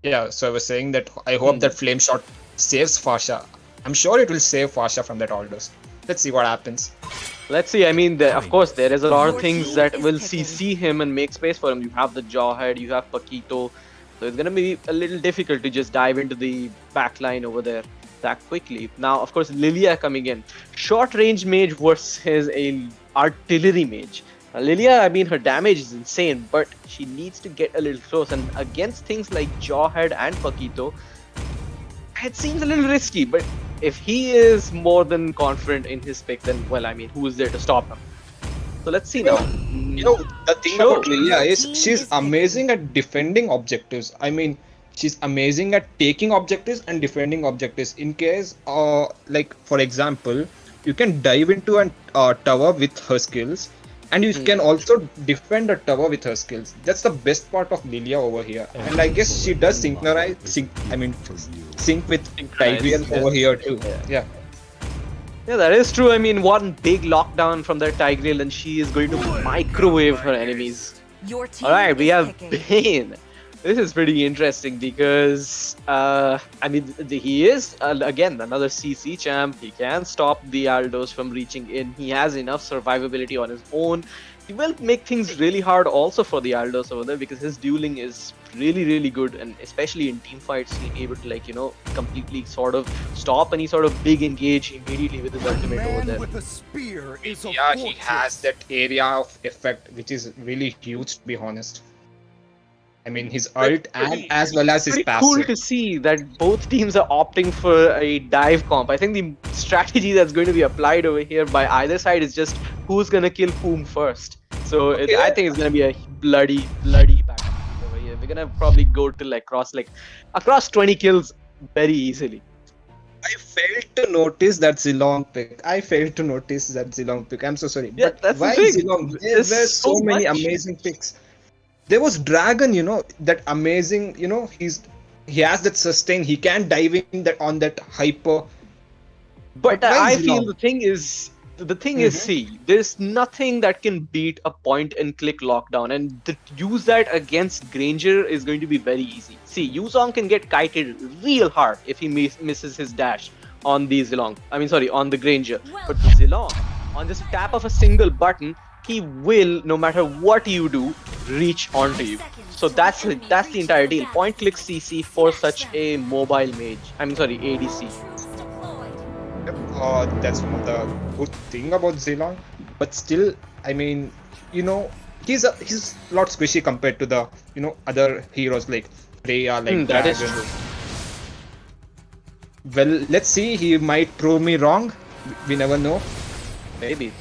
Yeah, so I was saying that I hope that Flame Shot saves Fasha. I'm sure it will save Fasha from that Aldos. Let's see what happens. Let's see. I mean, of course, there is a lot of things that will CC him and make space for him. You have the Jawhead, you have Paquito. So it's going to be a little difficult to just dive into the backline over there that quickly. Now, of course, Lilia coming in. Short range mage versus a artillery mage. Now, Lilia, I mean, her damage is insane, but she needs to get a little close. And against things like Jawhead and Paquito, it seems a little risky, but if he is more than confident in his pick, then, well, I mean, who is there to stop him? So let's see now. You know, the thing about Lilia is she's amazing at defending objectives. I mean, she's amazing at taking objectives and defending objectives. In case, like, for example, you can dive into a tower with her skills, and you can also defend a tower with her skills. That's the best part of Lilia over here. And I guess she does sync with Tigreal over here too. Yeah, that is true. I mean, one big lockdown from that Tigreal and she is going to microwave her enemies. Alright, we have Bane. This is pretty interesting because, I mean, he is, again, another CC champ. He can stop the Aldos from reaching in. He has enough survivability on his own. He will make things really hard also for the Aldos over there because his dueling is really good, and especially in team fights, he's able to, like, you know, completely sort of stop any sort of big engage immediately with his ultimate over there. Yeah, he has that area of effect, which is really huge, to be honest. I mean, his ult and as well as his passive. Cool to see that both teams are opting for a dive comp. I think the strategy that's going to be applied over here by either side is just who's going to kill whom first. So I think it's going to be a bloody battle over here. We're going to probably go to across 20 kills very easily. I failed to notice that Zilong pick. I'm so sorry. Yeah, but why Zilong? There were so many amazing picks. there was Dragon, that amazing, he has that sustain. He can dive in that on that hyper. But why I is feel long? the thing is, see, there's nothing that can beat a point and click lockdown, and to use that against Granger is going to be very easy. See, Yuzong can get kited real hard if he misses his dash on the Zilong. I mean, sorry, on the Granger. But with Zilong, on just a tap of a single button, he will, no matter what you do, reach onto you. So that's the entire deal. Point click CC for such a mobile mage. I mean, sorry, ADC. That's one of the good thing about Zilong. But still, I mean, he's a lot squishy compared to the other heroes like Freya, like That is Dragon. true. Well, let's see. He might prove me wrong. We never know. Maybe.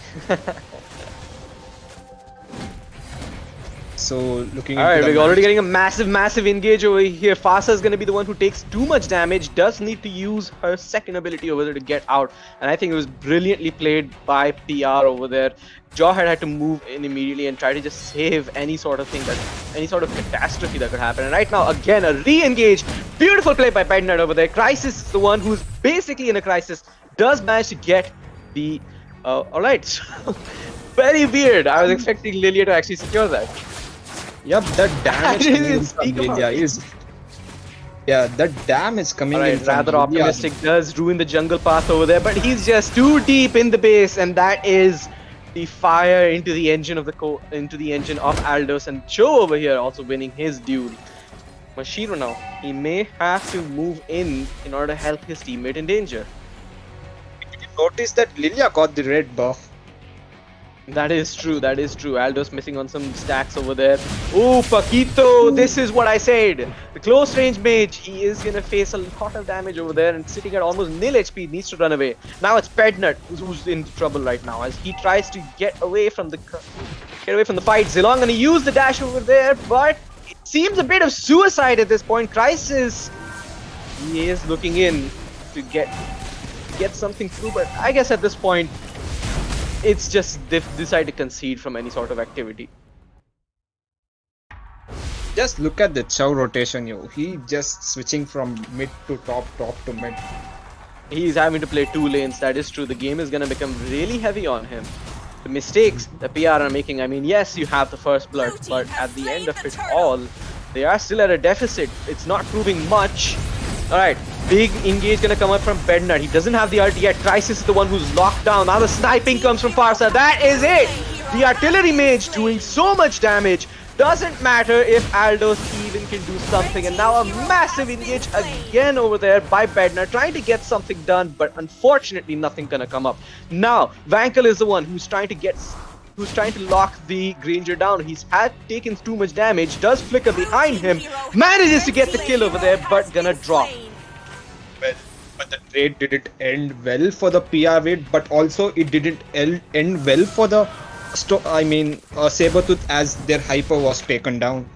So looking Alright, into we're the already match- getting a massive engage over here. Fasa is going to be the one who takes too much damage, does need to use her second ability over there to get out. And I think it was brilliantly played by PR over there. Jawhead had to move in immediately and try to just save any sort of catastrophe that could happen. And right now, again, a re-engage. Beautiful play by Bednut over there. Crisis is the one who's basically in a crisis. Does manage to get the... Alright, very weird. I was expecting Lilia to actually secure that. Yep, that damage didn't coming in speak from about Lilia it. is. Yeah, that damage coming in Alright, from rather Lilia. optimistic, does ruin the jungle path over there, but he's just too deep in the base, and that is the fire into the engine of Aldos, and Cho over here also winning his duel. Mashiro now, he may have to move in order to help his teammate in danger. Did you notice that Lilia got the red buff? That is true. Aldo's missing on some stacks over there. Oh, Paquito, this is what I said. The close range mage, he is going to face a lot of damage over there and sitting at almost nil HP, needs to run away. Now it's Pednut who's in trouble right now as he tries to get away from the fight. Zilong going to use the dash over there, but it seems a bit of suicide at this point. Crisis, he is looking in to get something through, but I guess at this point, it's just they decide to concede from any sort of activity. Just look at the Chow rotation, yo. He just switching from mid to top to mid. He's having to play two lanes, that is true. The game is going to become really heavy on him. The mistakes the PR are making, I mean, yes, you have the first blood, but at the end of it all, they are still at a deficit. It's not proving much. Alright, big engage gonna come up from Bednut. He doesn't have the ult yet. Crisis is the one who's locked down. Now the sniping comes from Farsa. That is it! The artillery mage doing so much damage. Doesn't matter if Aldos even can do something. And now a massive engage again over there by Bednut, trying to get something done, but unfortunately nothing gonna come up. Now, Vankel is the one who's trying to lock the Granger down. He's taken too much damage, does flicker behind him, manages to get the kill over there, but gonna drop. Well, but the trade didn't end well for the PR wave, but also it didn't end well for the Sabertooth as their hyper was taken down.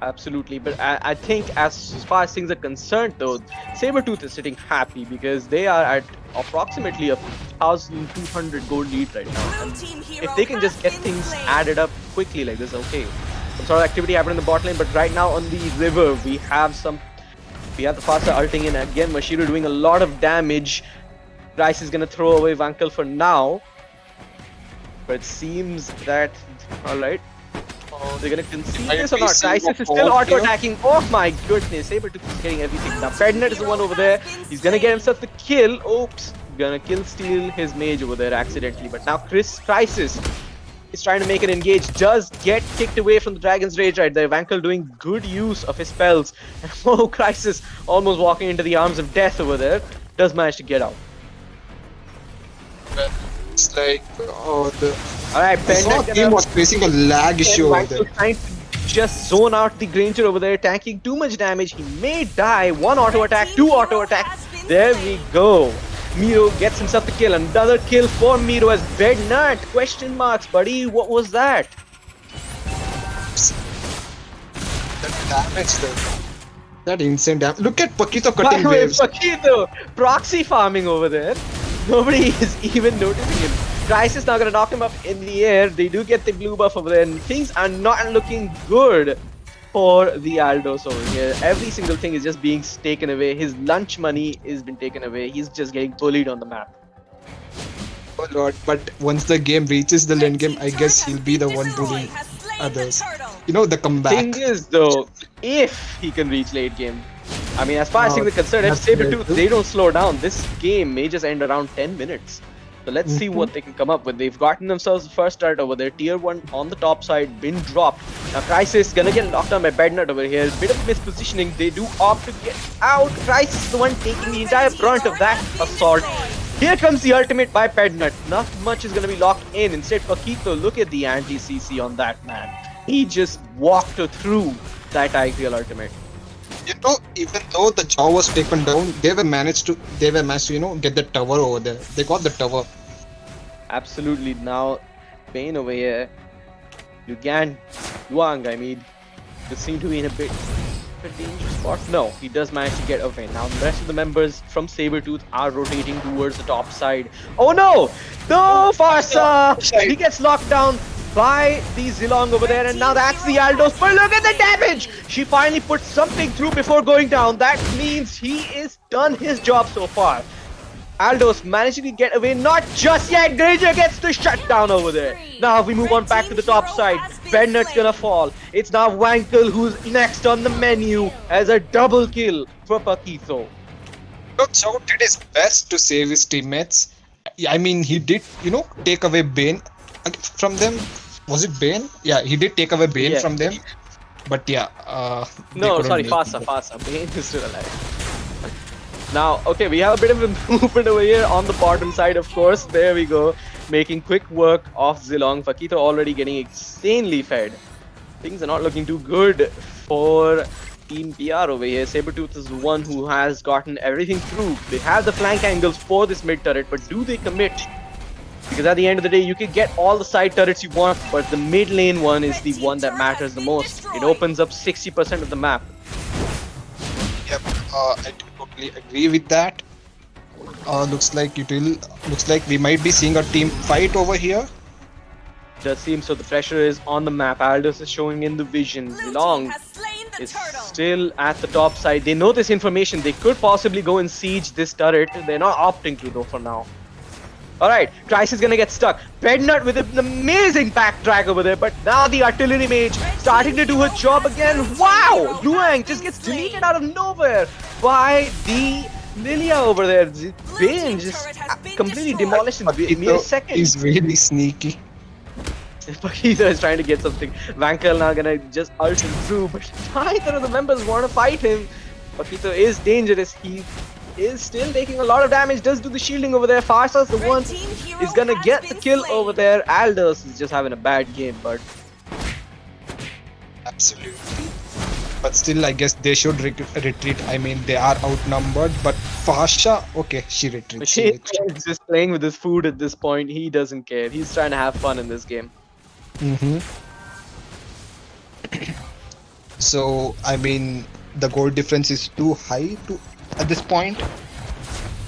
Absolutely, but I think as far as things are concerned though, Sabertooth is sitting happy because they are at approximately 1,200 gold lead right now. And if they can just get things added up quickly like this, okay. Some sort of activity happened in the bot lane, but right now on the river we have the faster ulting in again. Mashiro doing a lot of damage. Rice is gonna throw away Vankel for now, but it seems that alright. Oh, they're gonna concede this or not? Crisis is still auto-attacking. Oh my goodness, Sabertooth is getting everything. Now Pednut is the one over there. He's gonna get himself the kill. Oops, gonna kill steal his mage over there accidentally. But now Crisis is trying to make an engage. Does get kicked away from the Dragon's Rage right there. Vankel doing good use of his spells. And oh, Crisis almost walking into the arms of death over there. Does manage to get out. It's like, Alright, Pednut team was facing a lag issue over there. Trying to just zone out the Granger over there, tanking too much damage. He may die. One auto attack, two auto attack. There we go. Miro gets himself the kill. Another kill for Miro as Bednut. Question marks, buddy. What was that? That damage though. That insane damage. Look at Paquito By cutting the way, waves. Paquito proxy farming over there. Nobody is even noticing him. Crisis now gonna knock him up in the air. They do get the blue buff over there, and things are not looking good for the Aldos over here. Every single thing is just being taken away. His lunch money has been taken away. He's just getting bullied on the map. Oh lord, but once the game reaches the late game, I guess he'll be the one bullying others. You know, the comeback. Thing is though, if he can reach late game, I mean, as far as things are concerned, if Sabertooth, they don't slow down, this game may just end around 10 minutes. So let's see what they can come up with. They've gotten themselves the first start over there. Tier 1 on the top side, been dropped. Now Crisis gonna get knocked down by Bednut over here. Bit of mispositioning. They do opt to get out. Crisis is the one taking the entire brunt of that assault. Here comes the ultimate by Bednut. Not much is gonna be locked in. Instead, Paquito, look at the anti-CC on that man. He just walked through that Tigreal ultimate. You know, even though the jaw was taken down, they were managed to you know, get the tower over there. They got the tower. Absolutely. Now Bane over here. Luang, I mean, just seem to be in a bit dangerous spot. No, he does manage to get away. Now the rest of the members from Sabertooth are rotating towards the top side. Oh no! No, Farsa! He gets locked down by the Zilong over there, and now that's the Aldos. But look at the damage! She finally put something through before going down. That means he is done his job so far. Aldos managing to get away, not just yet. Granger gets the shutdown over there. Now we move on back to the top side. Bednut's gonna fall. It's now Wankel who's next on the menu as a double kill for Paquito. Look, Chow did his best to save his teammates. I mean, he did, you know, take away Bane from them. Was it Bane? Yeah, he did take away Bane from them. But yeah, no, sorry, Fasa. Bane is still alive. Now, okay, we have a bit of improvement over here on the bottom side, of course. There we go. Making quick work of Zilong. Paquito already getting insanely fed. Things are not looking too good for Team PR over here. Sabertooth is the one who has gotten everything through. They have the flank angles for this mid turret, but do they commit? Because at the end of the day, you can get all the side turrets you want, but the mid lane one is the one that matters the most. It opens up 60% of the map. Yep, I totally agree with that. Looks like we might be seeing a team fight over here. Does seem so. The pressure is on the map. Aldos is showing in the vision. Zilong is still at the top side. They know this information. They could possibly go and siege this turret. They're not opting to though for now. Alright, Crisis is gonna get stuck. Bednut with an amazing backtrack over there, but now the artillery mage starting to do her job again. Wow! Luang just gets deleted out of nowhere by the Lilia over there. Bane just completely demolished in mere seconds. He's really sneaky. Paquito is trying to get something. Wankel now gonna just ult him through, but neither of the members want to fight him. Paquito is dangerous. He is still taking a lot of damage, does do the shielding over there. Farsa's the one is gonna get the kill over there. Aldos is just having a bad game, but absolutely. But still, I guess they should retreat. I mean, they are outnumbered, but Fasha, okay, she retreats. She's just playing with his food at this point. He doesn't care. He's trying to have fun in this game. So, I mean, the goal difference is too high at this point,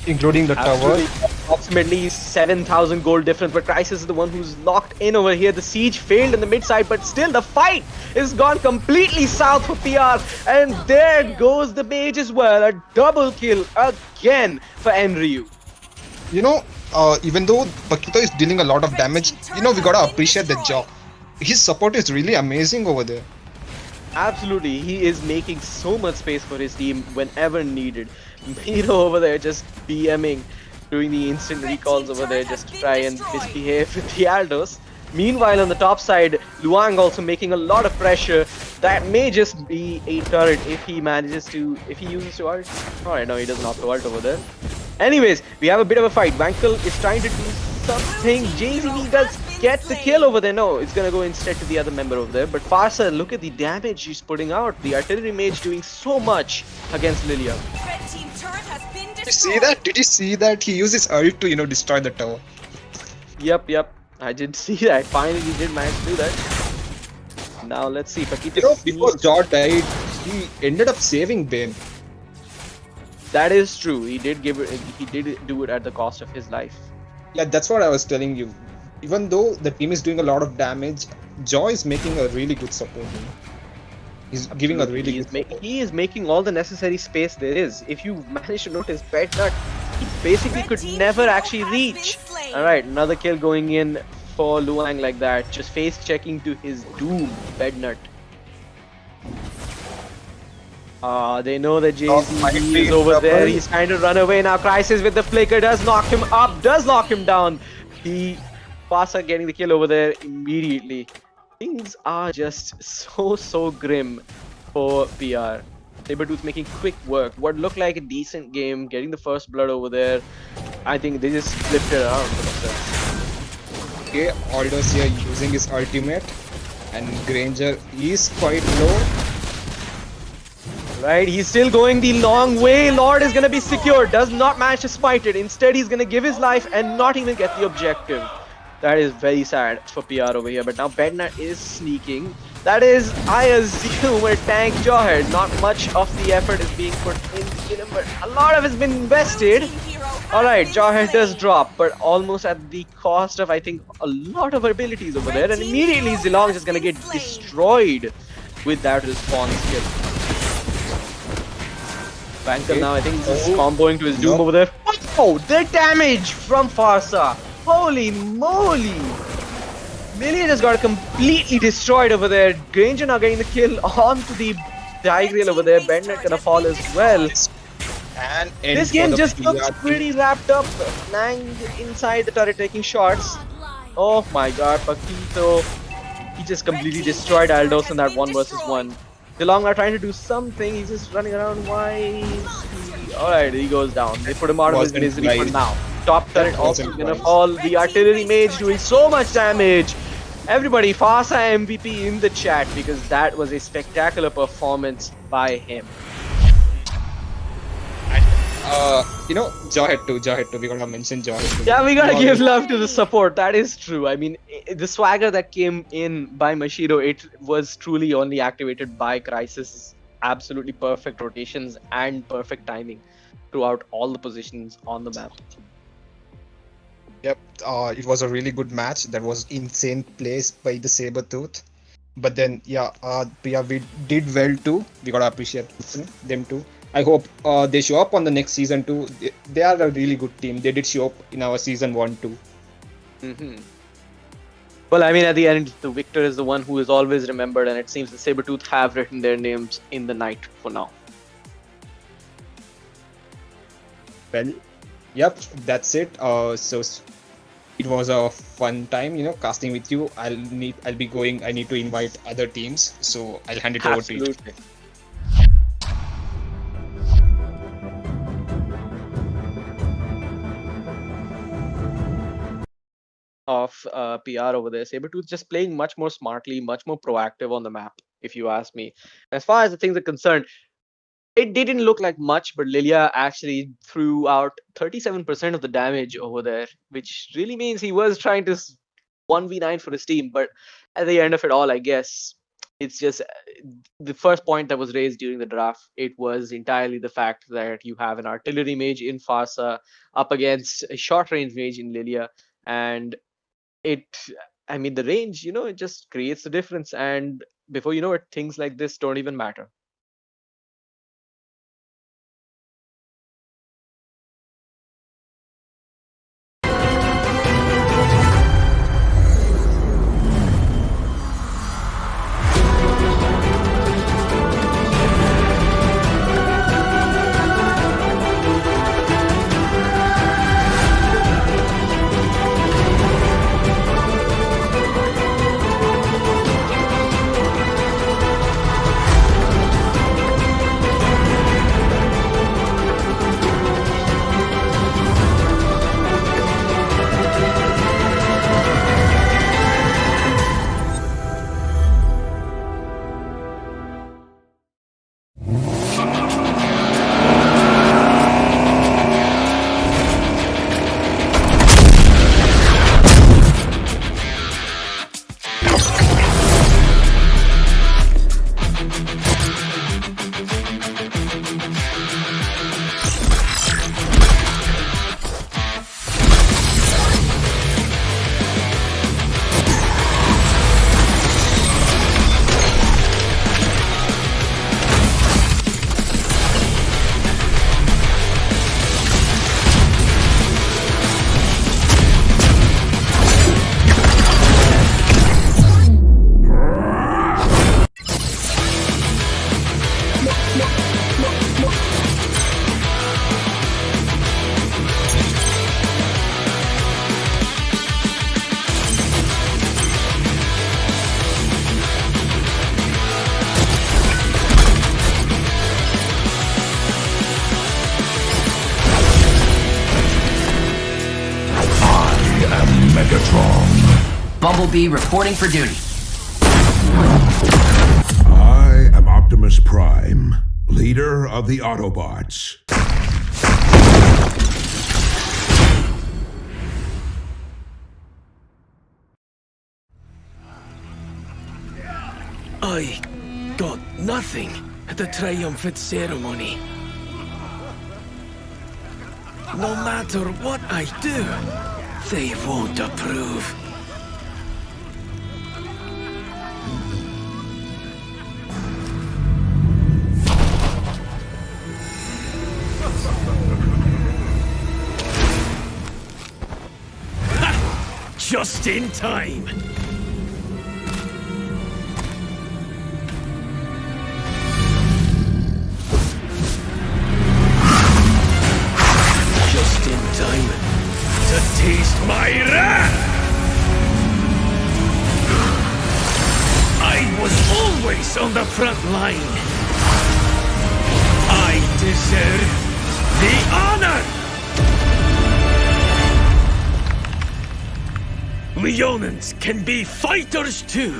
including the tower. Approximately 7,000 gold difference, but Crisis is the one who's locked in over here. The siege failed in the mid side, but still the fight is gone completely south for PR, and there goes the mage as well. A double kill again for Enryu. You know, even though Paquito is dealing a lot of damage, you know, we gotta appreciate the job. His support is really amazing over there. Absolutely, he is making so much space for his team whenever needed. Miro over there just BMing, doing the instant recalls over there just to try and misbehave with the Aldos. Meanwhile, on the top side, Luang also making a lot of pressure. That may just be a turret if he manages to, if he uses to ult. Alright, no, he doesn't have to ult over there. Anyways, we have a bit of a fight. Wankel is trying to do something. JZV does get the kill over there. No, it's gonna go instead to the other member over there. But Farsa, look at the damage he's putting out. The artillery mage doing so much against Lilia. Did you see that? Did you see that? He uses ult to, you know, destroy the tower. Yep. I did see that. Finally, he did manage to do that. Now let's see. Paquito, you know, before Jaw died, he ended up saving Bane. That is true. He did give it. He did do it at the cost of his life. Yeah, that's what I was telling you. Even though the team is doing a lot of damage, Joy is making a really good support. He's giving a really good support. He is making all the necessary space there is. If you manage to notice, Bednut, he basically could never actually reach. Alright, another kill going in for Luang like that. Just face checking to his doom, Bednut. They know that JZ is over there. He's trying to run away now. Crisis with the flicker does knock him up, does knock him down. Pasa getting the kill over there immediately. Things are just so grim for PR. Sabertooth making quick work. What looked like a decent game, getting the first blood over there. I think they just flipped it around for themselves. Okay, Aldous here using his ultimate, and Granger is quite low. Right, he's still going the long way. Lord is gonna be secured. Does not manage to smite it. Instead, he's gonna give his life and not even get the objective. That is very sad for PR over here. But now Bednut is sneaking. That is, I assume, a tank Jawhead. Not much of the effort is being put into him, but a lot of it's been invested. Alright, Jawhead does drop, but almost at the cost of, I think, a lot of abilities over there. And immediately Zilong is just gonna get destroyed with that response kill. Banker now, I think, is comboing to his doom over there. Oh, the damage from Farsa! Holy moly! Lilia just got completely destroyed over there. Granger now getting the kill onto the Tigreal over there. Bednut gonna fall as well. And this game just looks pretty wrapped up. Nang inside the turret taking shots. Oh my god, Paquito. He just completely destroyed Aldous in that 1 versus 1. DeLong are trying to do something. He's just running around. Why? Alright, he goes down. They put him out of his misery for now. Top turret also gonna fall. The artillery mage doing so much damage. Everybody, Fasa MVP in the chat because that was a spectacular performance by him. Jawhead too. We gotta mention Jawhead too. Yeah, we gotta give love to the support. That is true. I mean, the swagger that came in by Mashiro, it was truly only activated by Crisis. Absolutely perfect rotations and perfect timing throughout all the positions on the map. Yep, it was a really good match. That was insane plays by the Sabertooth. But then, we did well too. We gotta appreciate them too. I hope they show up on the next season too. They are a really good team. They did show up in our season 1 too. Well, I mean, at the end, the victor is the one who is always remembered, and it seems the Sabertooth have written their names in the night for now. Well, yep, that's it. So it was a fun time, casting with you. I'll be going. I need to invite other teams, so I'll hand it over to you. Of PR over there. Sabertooth just playing much more smartly, much more proactive on the map, if you ask me. As far as the things are concerned, it didn't look like much, but Lilia actually threw out 37% of the damage over there, which really means he was trying to 1v9 for his team. But at the end of it all, I guess, it's just the first point that was raised during the draft. It was entirely the fact that you have an artillery mage in Farsa up against a short range mage in Lilia. And the range, it just creates the difference. And before you know it, things like this don't even matter. Bumblebee reporting for duty. I am Optimus Prime, leader of the Autobots. I got nothing at the triumphant ceremony. No matter what I do, they won't approve. Ha! Just in time. Just in time to taste my wrath! I was always on the front line. I deserve the honor! Leonins can be fighters too.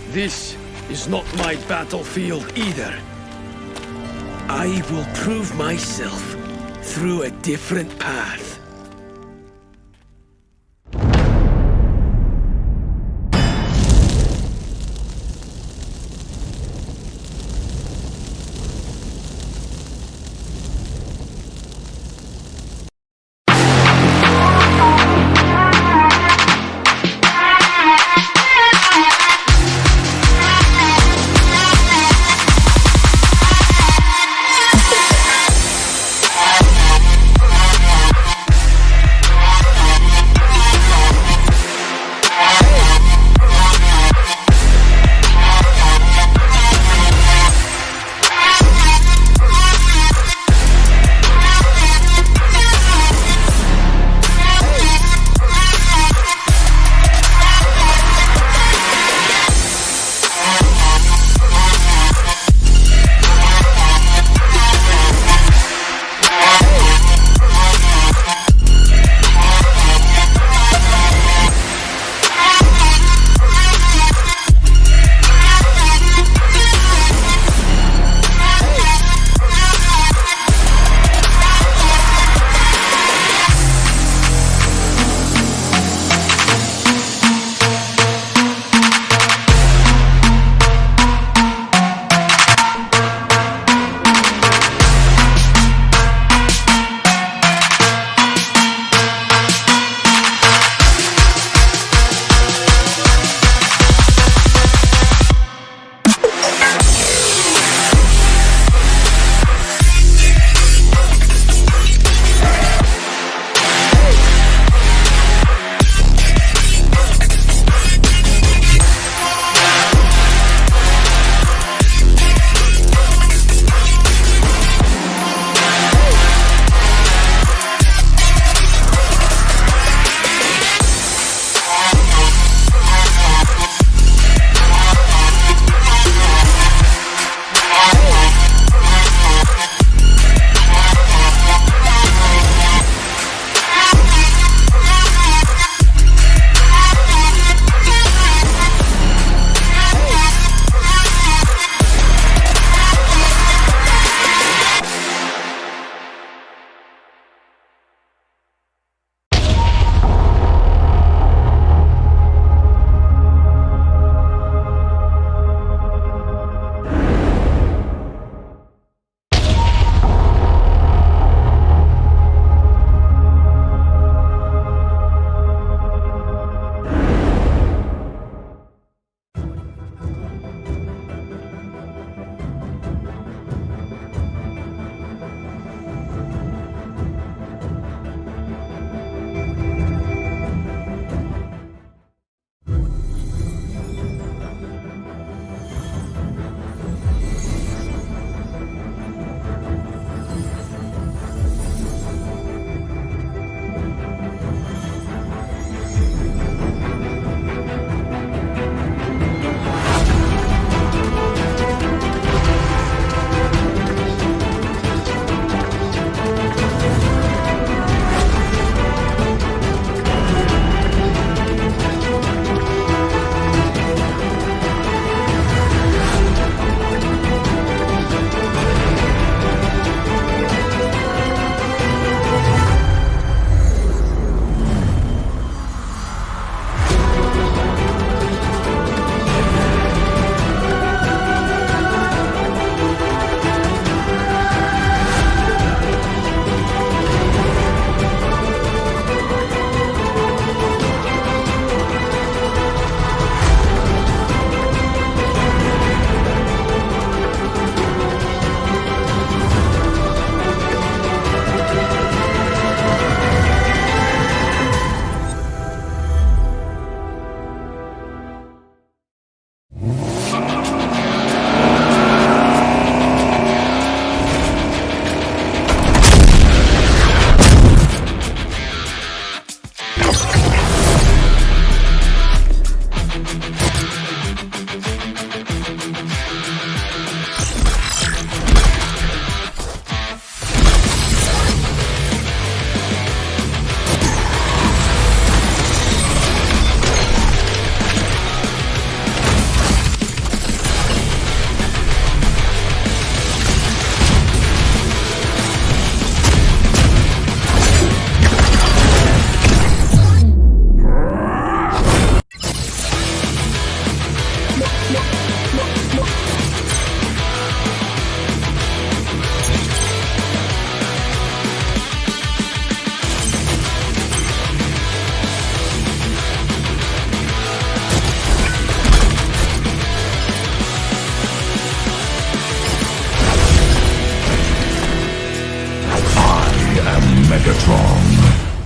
This is not my battlefield either. I will prove myself through a different path.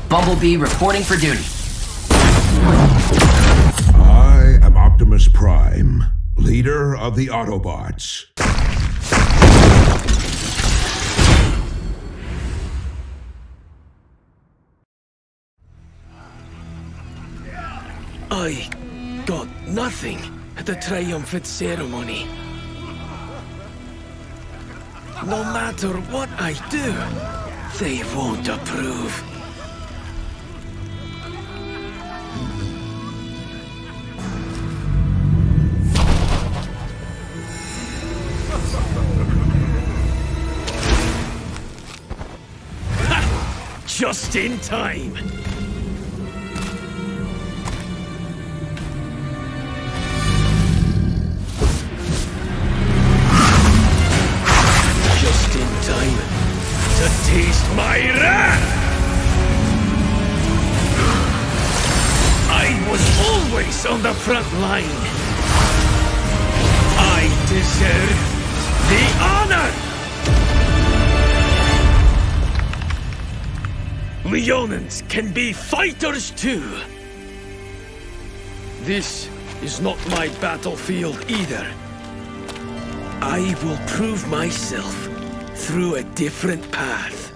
Bumblebee reporting for duty. I am Optimus Prime, leader of the Autobots. I got nothing at the triumphant ceremony. No matter what I do, they won't approve. Ha! Just in time. To taste my wrath! I was always on the front line. I deserve the honor! Leonins can be fighters too. This is not my battlefield either. I will prove myself through a different path.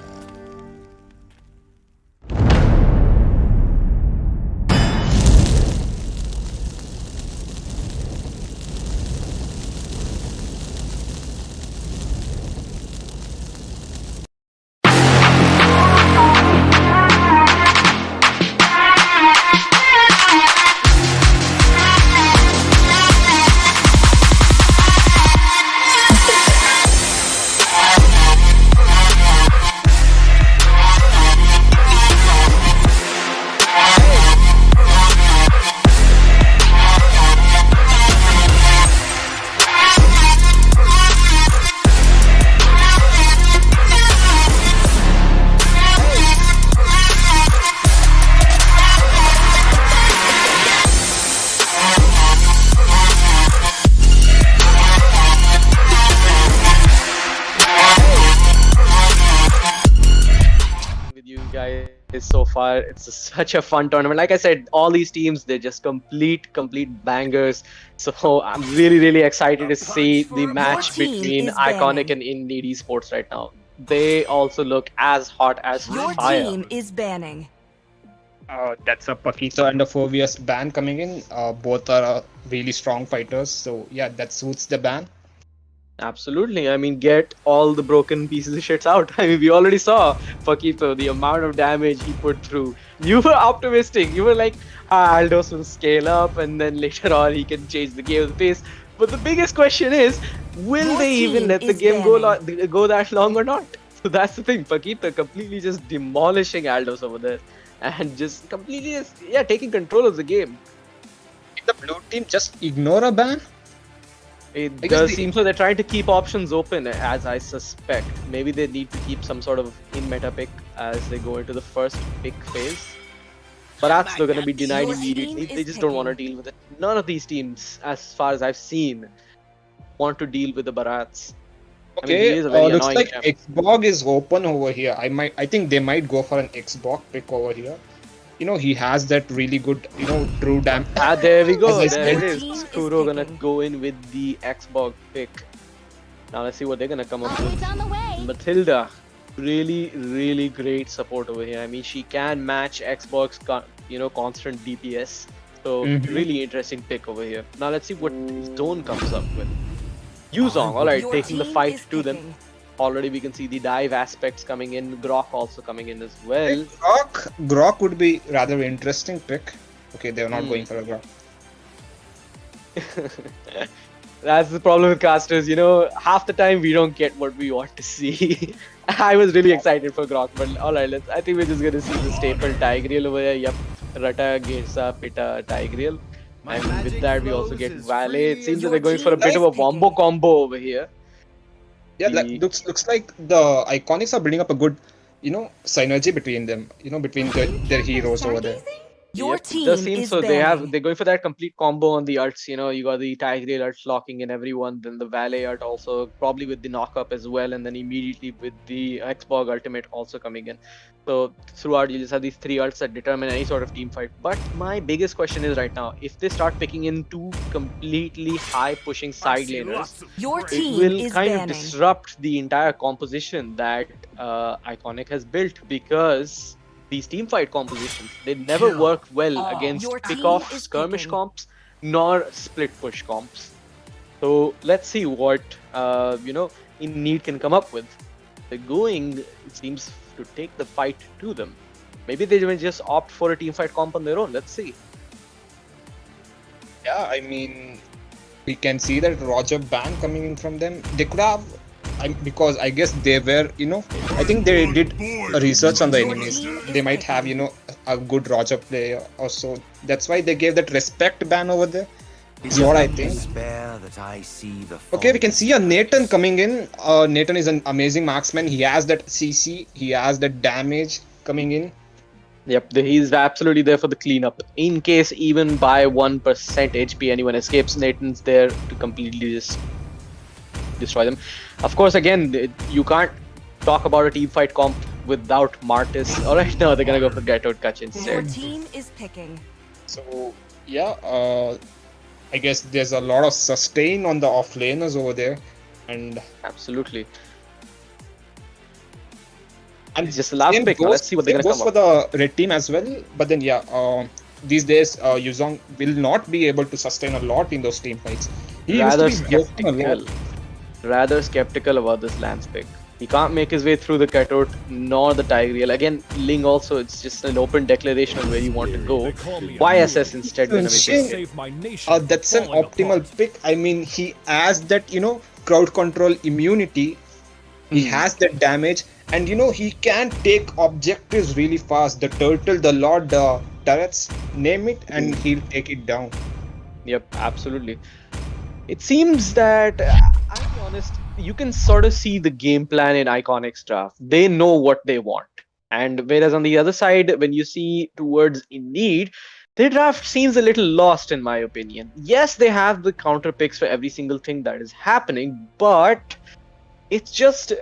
So far, it's such a fun tournament. Like I said, all these teams, they're just complete bangers. So I'm really excited to see the match between Iconic and Ennead Esports right now. They also look as hot as fire. Your team is banning. That's a Paquito and a 4vs ban coming in. Both are really strong fighters, so yeah, that suits the ban. Absolutely. I mean, get all the broken pieces of shit out. I mean, we already saw Paquito, the amount of damage he put through. You were optimistic. You were like, Aldos will scale up and then later on he can change the game's pace. But the biggest question is, will they even let the game go that long or not? So that's the thing. Paquito completely just demolishing Aldos over there. And just completely taking control of the game. Did the blue team just ignore a ban? It does seem so. They're trying to keep options open, as I suspect. Maybe they need to keep some sort of in-meta pick as they go into the first pick phase. Barat's still going to be denied immediately. They just don't want to deal with it. None of these teams, as far as I've seen, want to deal with the Barats. Okay, I mean, looks like Xbox is open over here. I think they might go for an Xbox pick over here. You know, he has that really good, true damage. There we go. There it is. Kuro gonna go in with the Xbox pick. Now let's see what they're gonna come up with. Matilda, really great support over here. I mean, she can match Xbox, constant DPS. So really interesting pick over here. Now let's see what Zone comes up with. Yuzong, alright, taking the fight to them. Already we can see the dive aspects coming in, Grok also coming in as well. Grok would be rather interesting pick. Okay, they're not going for a Grok. That's the problem with casters, half the time we don't get what we want to see. I was really excited for Grok, but alright, I think we're just gonna see the staple Tigreal over here. Yep, Rata, Gersa, Pita, Tigreal. And with that we also get Valet. It seems that they're going for a bit of a wombo combo over here. Yeah, looks like the Iconics are building up a good, synergy between them, between their heroes over there. Your Yep, it does team seem is so. banning. They're going for that complete combo on the arts. You got the Tigreal arts locking in everyone, then the Valet art also probably with the knockup as well, and then immediately with the Xborg ultimate also coming in. So throughout you just have these three arts that determine any sort of team fight. But my biggest question is right now, if they start picking in two completely high pushing side laners, Your it team will is kind of banning. disrupt the entire composition that Iconic has built, because these team fight compositions, they never work well against Your pick team off is skirmish picking. comps nor split push comps. So let's see what Ennead can come up with. They're going, it seems, to take the fight to them. Maybe they will just opt for a team fight comp on their own. Let's see. Yeah, I mean, we can see that Roger ban coming in from them. They could have, because I guess they were, I think they did a research on the enemies. They might have, a good Roger player or so. That's why they gave that respect ban over there. Is what I think. Okay, we can see a Nathan coming in. Nathan is an amazing marksman. He has that CC, he has that damage coming in. Yep, he's absolutely there for the cleanup. In case even by 1% HP anyone escapes, Nathan's there to completely just destroy them. Of course, again, you can't talk about a team fight comp without Martis. Alright, now they're gonna go for Get Out Catch Your instead. team is picking. So, yeah, I guess there's a lot of sustain on the off laners over there. And Absolutely. It's just the last same pick. Now, let's see what they're same gonna goes come for up. the red team as well. But then, yeah, these days, Yuzong will not be able to sustain a lot in those team fights. He Rather used to be broken a lot. skeptical. Rather skeptical about this Lance pick. He can't make his way through the cutout nor the Tigreal. Again, Ling also, it's just an open declaration on where you want to go. YSS instead. Gonna make it. That's an optimal pick. I mean, he has that, crowd control immunity. He has that damage, and he can take objectives really fast. The turtle, the lord, the turrets, name it, and he'll take it down. Yep, absolutely. It seems that, I'll be honest, you can sort of see the game plan in Iconic's draft. They know what they want. And whereas on the other side, when you see towards Ennead, their draft seems a little lost in my opinion. Yes, they have the counter picks for every single thing that is happening, but it's just,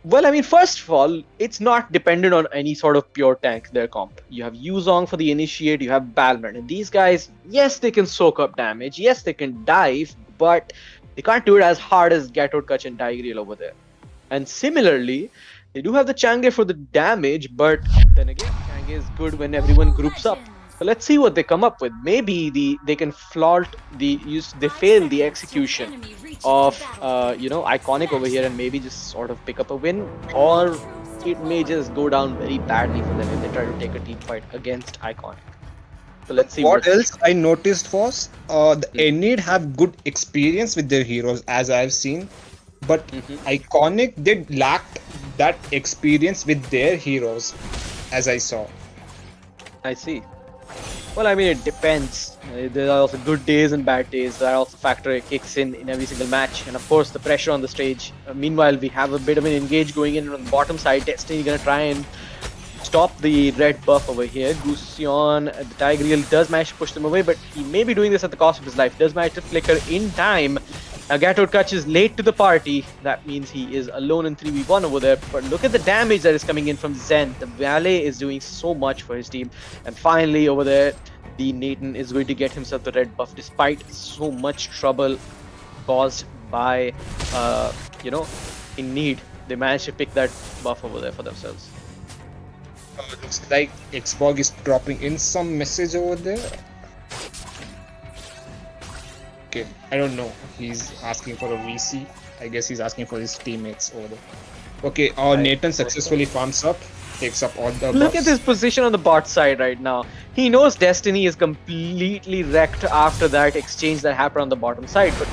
well, I mean, first of all, it's not dependent on any sort of pure tank, their comp. You have Yuzong for the initiate, you have Balmer, and these guys, yes, they can soak up damage, yes, they can dive, but they can't do it as hard as Gatot Kach and Tigreal over there. And similarly, they do have the Chang'e for the damage, but then again, Chang'e is good when everyone groups up. So let's see what they come up with. Maybe they can flaunt they fail the execution of Iconic over here and maybe just sort of pick up a win, or it may just go down very badly for them if they try to take a team fight against Iconic. So let's see what else I noticed was the Ennead have good experience with their heroes, as I've seen, but Iconic did lack that experience with their heroes, as I saw. I see. Well, I mean, it depends. There are also good days and bad days. That also factor kicks in every single match, and of course the pressure on the stage. Meanwhile, we have a bit of an engage going in on the bottom side. Destiny gonna try and stop the red buff over here. Gusion, the Tigreal does manage to push them away, but he may be doing this at the cost of his life. Does manage to flicker in time. Now Gatot Kach is late to the party. That means he is alone in 3v1 over there. But look at the damage that is coming in from Zen. The Valet is doing so much for his team. And finally over there, the Nathan is going to get himself the red buff despite so much trouble caused by, Ennead. They managed to pick that buff over there for themselves. Looks like Xborg is dropping in some message over there. Okay, I don't know. He's asking for a VC. I guess he's asking for his teammates over there. Okay, Nathan successfully farms up, takes up all the Look buffs. at his position on the bot side right now. He knows Destiny is completely wrecked after that exchange that happened on the bottom side, but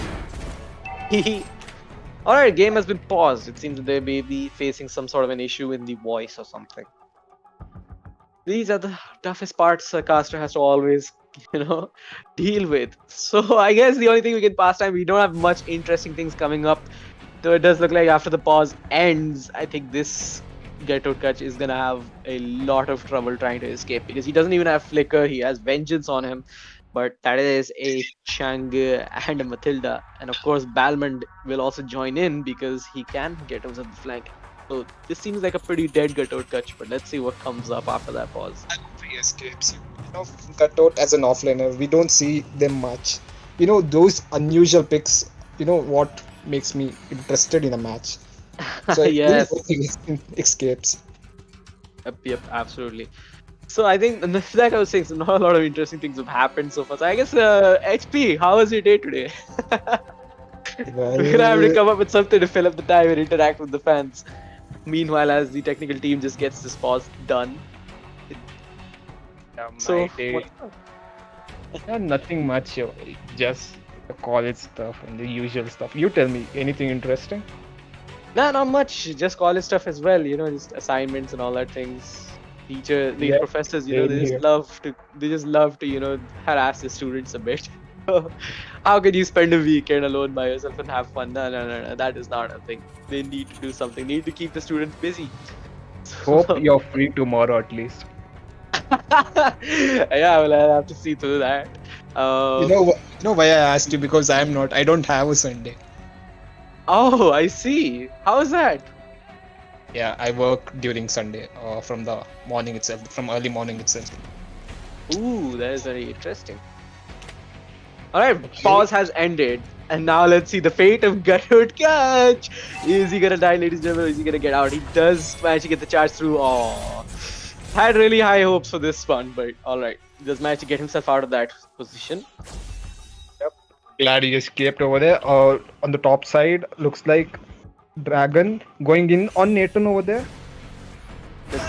Alright, game has been paused. It seems that they may be facing some sort of an issue in the voice or something. These are the toughest parts a caster has to always, deal with. So I guess the only thing we can pass time, we don't have much interesting things coming up. Though it does look like after the pause ends, I think this Ghetto is gonna have a lot of trouble trying to escape because he doesn't even have Flicker. He has Vengeance on him, but that is a Chang and a Matilda, and of course Balmond will also join in because he can get us at the flank. So this seems like a pretty dead Ghetto, but let's see what comes up after that pause. Free escapes. Cutout as an offlaner, we don't see them much. Those unusual picks. What makes me interested in a match. So yes. Escapes. Yep, absolutely. So I think, like I was saying, so not a lot of interesting things have happened so far. So I guess HP, how was your day today? We're gonna have to come up with something to fill up the time and interact with the fans. Meanwhile, as the technical team just gets this pause done. So, nothing much. Just the college stuff and the usual stuff. You tell me anything interesting? Nah, not much. Just college stuff as well. Just assignments and all that things. The professors, they just love to, harass the students a bit. How can you spend a weekend alone by yourself and have fun? No. That is not a thing. They need to do something. They need to keep the students busy. Hope you're free tomorrow at least. Yeah, well, I'll have to see through that. You know why I asked you? Because I don't have a Sunday. Oh, I see. How is that? Yeah, I work during Sunday, from the morning itself, from early morning itself. Ooh, that is very interesting. Alright, pause has ended. And now let's see the fate of Garud Catch. Is he gonna die, ladies and gentlemen, or is he gonna get out? He does manage to get the charge through. Oh, had really high hopes for this one, but alright. He does manage to get himself out of that position. Yep. Glad he escaped over there. On the top side, looks like Dragon going in on Nathan over there.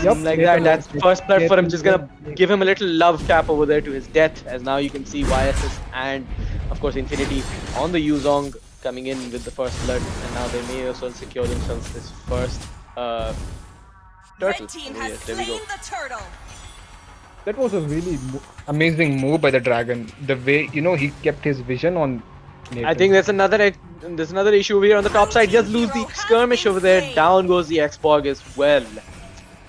Seems like that. That's first blood for him. Just gonna give him a little love tap over there to his death, as now you can see YSS and of course Infinity on the Yuzong coming in with the first blood, and now they may also secure themselves this first turtle. Red team has slain the turtle. That was a really amazing move by the Dragon. The way he kept his vision on Nathan. I think there's another issue over here on the top side. Just lose the skirmish over there. Down goes the Xborg as well.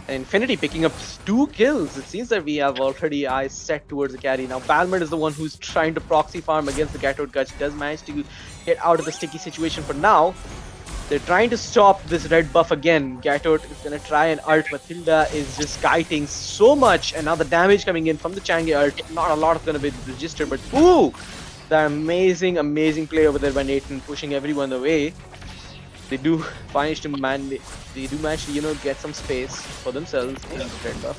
Infinity picking up 2 kills. It seems that we have already eyes set towards the carry. Now Balmond is the one who's trying to proxy farm against the Gatwood Gutch. Does manage to get out of the sticky situation for now. They're trying to stop this red buff again. Gatwood is going to try and ult. Matilda is just kiting so much. And now the damage coming in from the Changi ult. Not a lot is going to be registered, but ooh! The amazing play over there by Nathan, pushing everyone away. They do manage to get some space for themselves in the red buff.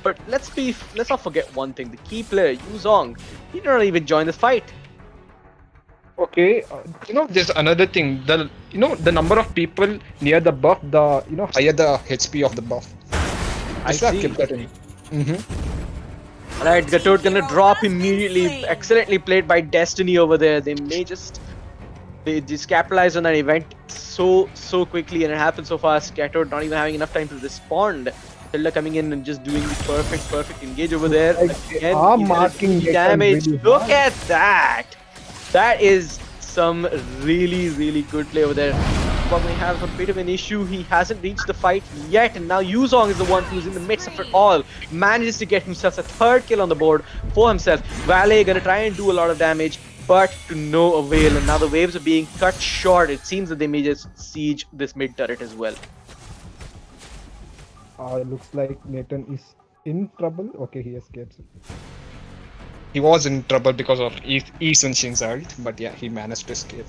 But let's not forget one thing: the key player Yuzong, he did not even join the fight. Okay, there's another thing. The number of people near the buff, higher the HP of the buff. I see. Keep that in. Alright, Gatwood gonna drop immediately. Excellently played by Destiny over there. They just capitalized on that event so quickly, and it happened so fast. Gatwood not even having enough time to respond. Tilda coming in and just doing the perfect engage over there. Again, marking damage. Really Look at that! That is some really good play over there. Probably have a bit of an issue. He hasn't reached the fight yet, and now Yuzong is the one who's in the midst of it all. Manages to get himself a 3rd kill on the board for himself. Valet gonna try and do a lot of damage, but to no avail, and now the waves are being cut short. It seems that they may just siege this mid turret as well. Looks like Nathan is in trouble. Okay, he escapes. He was in trouble because of Sun-Shin's ult, but yeah, he managed to escape.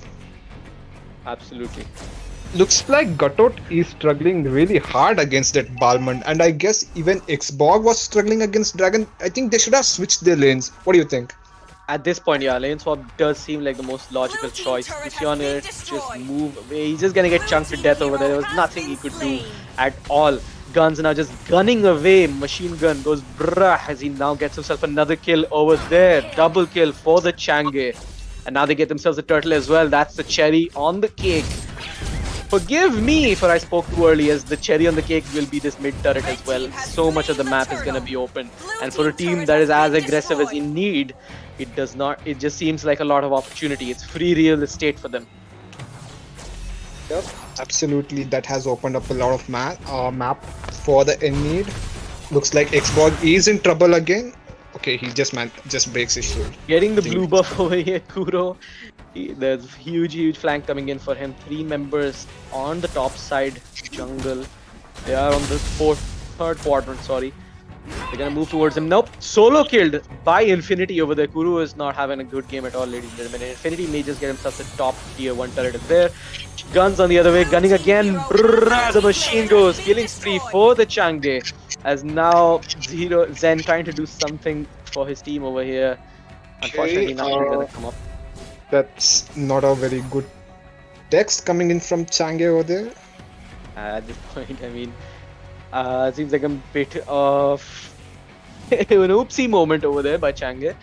Absolutely. Looks like Gatwood is struggling really hard against that Balmond, and I guess even Xborg was struggling against Dragon. I think they should have switched their lanes. What do you think? At this point, yeah, lane swap does seem like the most logical choice. Lucian just move away. He's just gonna get chunked to death over there. There was nothing he could do at all. Guns now just gunning away. Machine gun goes brah as he now gets himself another kill over there. Double kill for the Changi. And now they get themselves a turtle as well. That's the cherry on the cake. Forgive me if I spoke too early, as the cherry on the cake will be this mid turret as well. So much of the map is gonna be open. And for a team that is as aggressive as Ennead, it just seems like a lot of opportunity. It's free real estate for them. Yep, absolutely. That has opened up a lot of map for the Ennead. Looks like Xbox is in trouble again. Okay, he just breaks his shield. Getting the blue buff over here, Kuro. There's huge flank coming in for him. 3 members on the top side jungle. They are on the third quadrant, sorry. They're gonna move towards him. Nope. Solo killed by Infinity over there. Kuro is not having a good game at all, ladies and gentlemen. Infinity may just get himself the top tier 1 turret is there. Guns on the other way, gunning again. Brrrr, the machine goes. Killing spree for the Changde. As now Zen trying to do something for his team over here. Unfortunately, nothing's gonna come up. That's not a very good text coming in from Chang'e over there. At this point, I mean, it seems like a bit of an oopsie moment over there by Chang'e.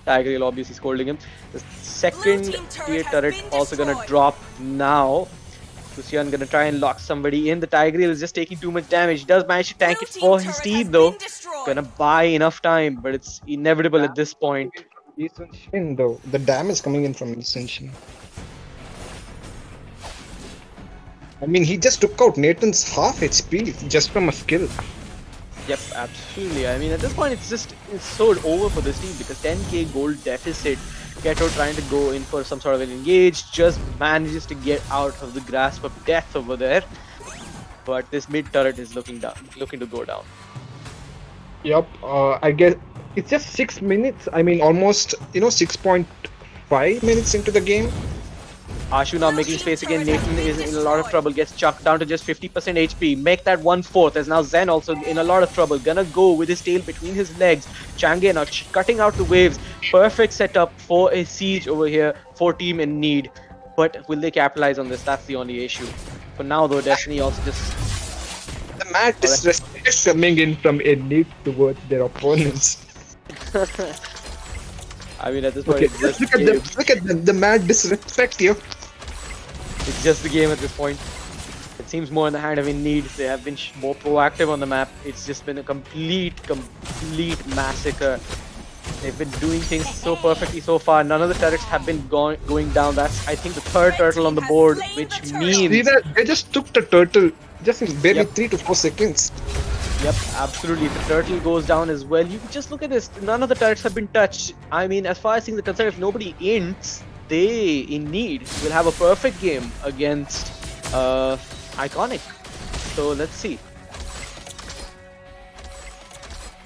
Tigreal obviously scolding him. The second tier turret also gonna drop now. Lucian gonna try and lock somebody in. The Tigreal is just taking too much damage. He does manage to tank it for his team though. Gonna buy enough time, but it's inevitable at this point. Lee Sun Shin though, the damage coming in from Lee Sun Shin. I mean, he just took out Nathan's half HP just from a skill. Yep, absolutely. I mean, at this point, it's so over for this team because 10k gold deficit. Keto trying to go in for some sort of an engage, just manages to get out of the grasp of death over there. But this mid turret is looking to go down. Yep, I guess it's just 6 minutes. I mean, almost 6.5 minutes into the game. Ashu now making space again. Nathan is in a lot of trouble. Gets chucked down to just 50% HP. Make that 1/4. As now Zen also in a lot of trouble. Gonna go with his tail between his legs. Chang'e now cutting out the waves. Perfect setup for a siege over here for Team Ennead. But will they capitalize on this? That's the only issue. For now though, Destiny also just... The mad disrespect coming in from Ennead towards their opponents. I mean, at this point, Okay, look at them, the mad disrespect here. It's just the game at this point. It seems more in the hand of Ennead. They have been more proactive on the map. It's just been a complete massacre. They've been doing things so perfectly so far. None of the turrets have been going down. That's, I think, the 3rd turtle on the board, which means... They just took the turtle just in barely 3 to 4 seconds. Yep, absolutely. The turtle goes down as well. You can just look at this. None of the turrets have been touched. I mean, as far as things are concerned, if nobody ints, they, Ennead, will have a perfect game against Iconic. So, let's see.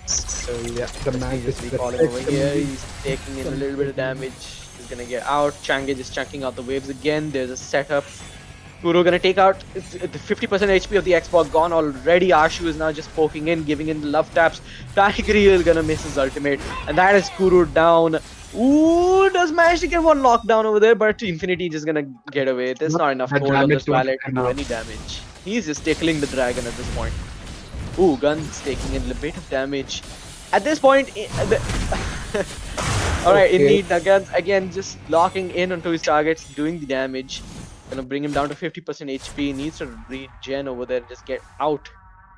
So, yeah, the man is falling over here. He's taking in a little bit of damage. He's gonna get out. Chang'e just chunking out the waves again. There's a setup. Kuro gonna take out the 50% HP of the Xbox gone already. Ashu is now just poking in, giving in the love taps. Tigreal gonna miss his ultimate, and that is Kuro down. Ooh, does manage to get one lockdown over there, but Infinity just gonna get away. There's not enough gold on this valet to do any damage. He's just tickling the dragon at this point. Ooh, Gun's taking in a bit of damage. At this point, alright, Ennead again just locking in onto his targets, doing the damage. Gonna bring him down to 50% HP. Needs to regen over there and just get out.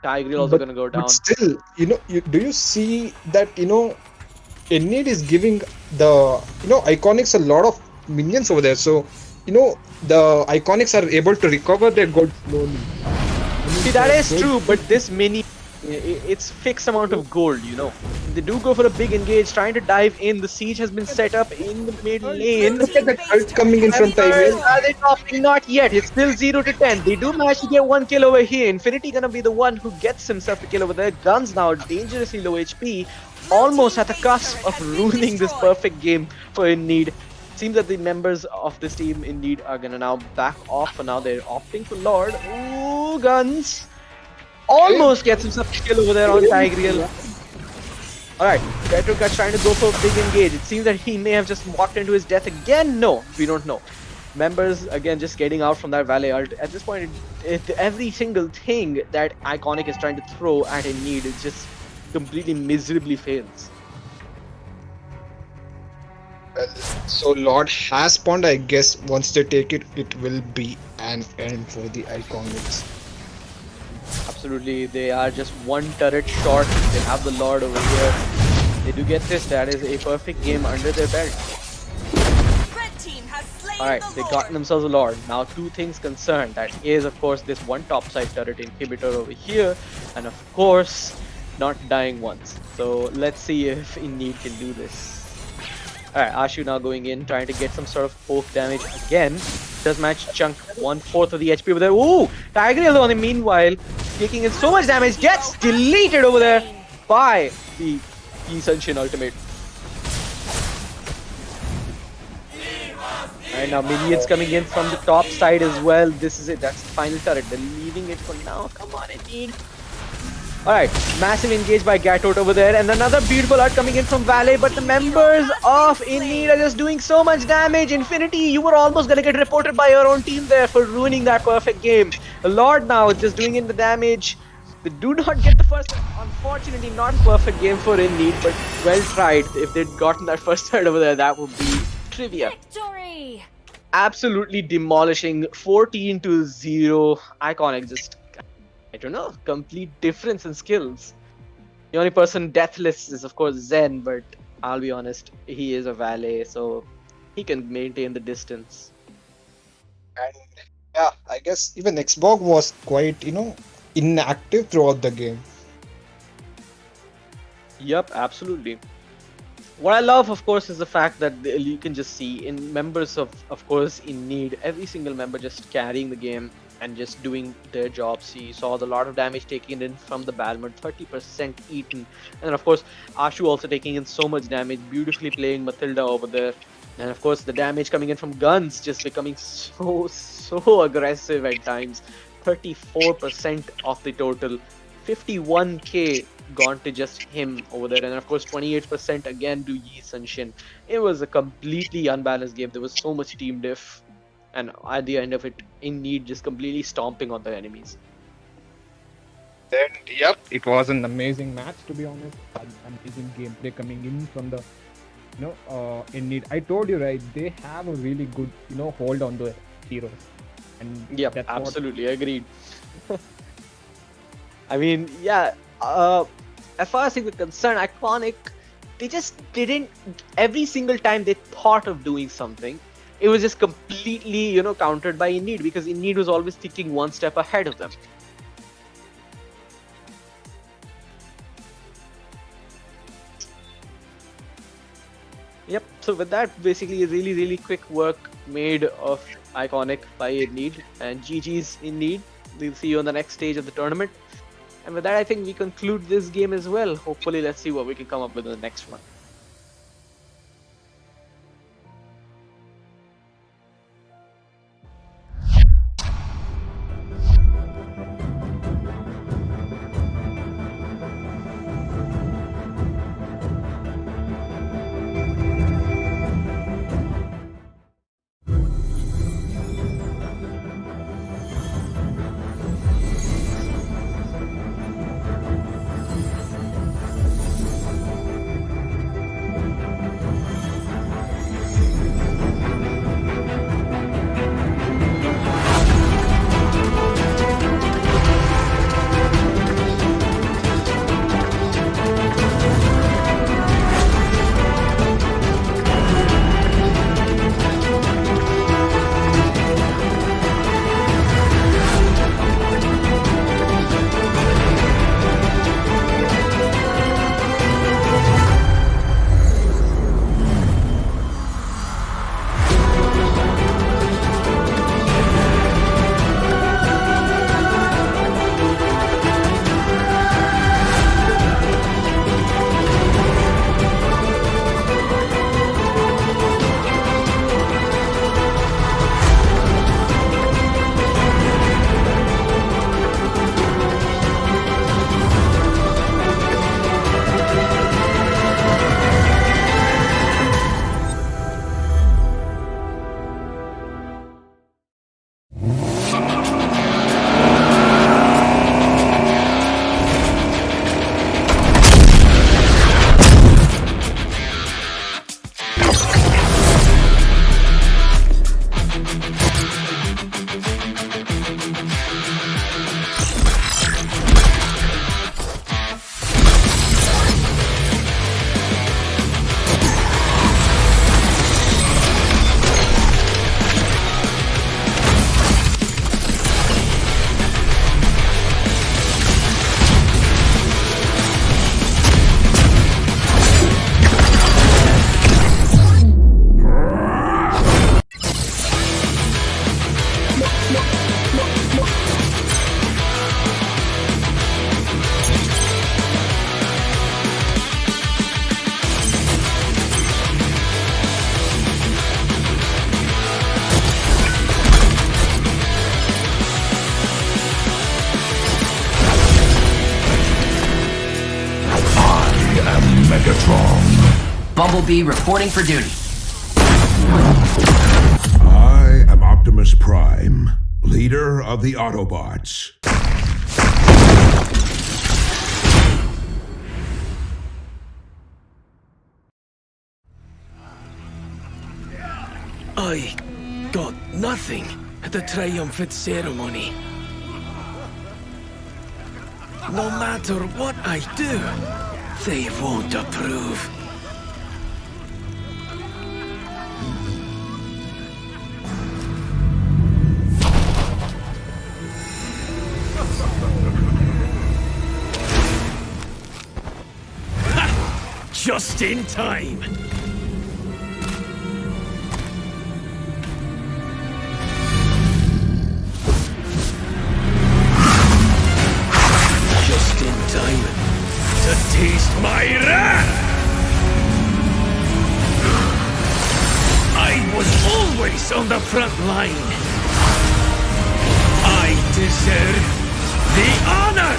Tigreal also gonna go down. But still, do you see that Ennead is giving the Iconics a lot of minions over there. So the Iconics are able to recover their gold slowly. See, that is true, but this mini, it's fixed amount of gold, They do go for a big engage, trying to dive in. The siege has been set up in the mid lane. Look at the cult coming in from Tigreal. Are they topping? Not yet. It's still 0 to 10. They do manage to get 1 kill over here. Infinity gonna be the one who gets himself a kill over there. Guns now dangerously low HP. Almost at the cusp of ruining this perfect game for Ennead. Seems that the members of this team Ennead are gonna now back off. For now, they're opting for Lord. Ooh, Guns. Almost gets himself a kill over there on Tigreal. Alright, Petrokat's trying to go for a big engage. It seems that he may have just walked into his death again. No, we don't know. Members, again, just getting out from that Valet ult. At this point, every single thing that Iconic is trying to throw at Ennead is just completely miserably fails. So Lord has spawned. I guess once they take it, it will be an end for the Iconics. Absolutely, they are just 1 turret short. They have the Lord over here. They do get this. That is a perfect game under their belt. Red team has slain Alright, they got themselves a Lord. Now two things concerned. That is, of course, this one topside turret inhibitor over here, and of course, not dying once. So let's see if Ennead can do this. Alright, Ashu now going in, trying to get some sort of poke damage again. Does manage to chunk 1/4 of the HP over there. Ooh! Tigreal on the meanwhile, taking in so much damage, gets deleted over there by the Sunshine ultimate. Alright, now minions coming in from the top side as well. This is it. That's the final turret. They're leaving it for now. Come on, Ennead. Alright, massive engage by Gatot over there, and another beautiful art coming in from Valet, but the members of Ennead are just doing so much damage. Infinity, you were almost gonna get reported by your own team there for ruining that perfect game. The Lord now is just doing in the damage. They do not get the first, unfortunately not a perfect game for Ennead, but well tried. If they'd gotten that first third over there, that would be trivia. Victory! Absolutely demolishing 14-0. Iconic, just I don't know, complete difference in skills. The only person deathless is of course Zen, but I'll be honest, he is a valet, so he can maintain the distance. And yeah, I guess even Xbox was quite, inactive throughout the game. Yup, absolutely. What I love, of course, is the fact that you can just see in members of course, Ennead, every single member just carrying the game and just doing their jobs. You saw the lot of damage taken in from the Balmer, 30% eaten. And of course, Ashu also taking in so much damage, beautifully playing Matilda over there. And of course, the damage coming in from guns just becoming so aggressive at times. 34% of the total. 51k gone to just him over there, and of course 28% again to Yi Sunshin. It was a completely unbalanced game. There was so much team diff, and at the end of it, Ennead just completely stomping on the enemies. Then, yep, it was an amazing match, to be honest. Amazing gameplay coming in from the, Ennead. I told you, right, they have a really good, hold on the heroes. And yep, that's absolutely agreed. I mean, yeah, as far as things are concerned, Iconic, they just didn't, every single time they thought of doing something, it was just completely, countered by Ennead, because Ennead was always thinking one step ahead of them. Yep, so with that, basically really quick work made of Iconic by Ennead, and GG's Ennead. We'll see you on the next stage of the tournament. And with that, I think we conclude this game as well. Hopefully, let's see what we can come up with in the next one. strong. Bumblebee reporting for duty. I am Optimus Prime, leader of the Autobots. I got nothing at the triumphant ceremony. No matter what I do, they won't approve. Ha! Just in time. To taste my wrath! I was always on the front line. I deserve the honor!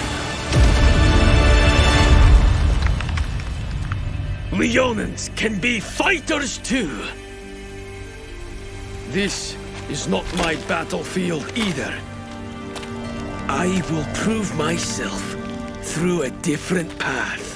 Leonins can be fighters too. This is not my battlefield either. I will prove myself through a different path.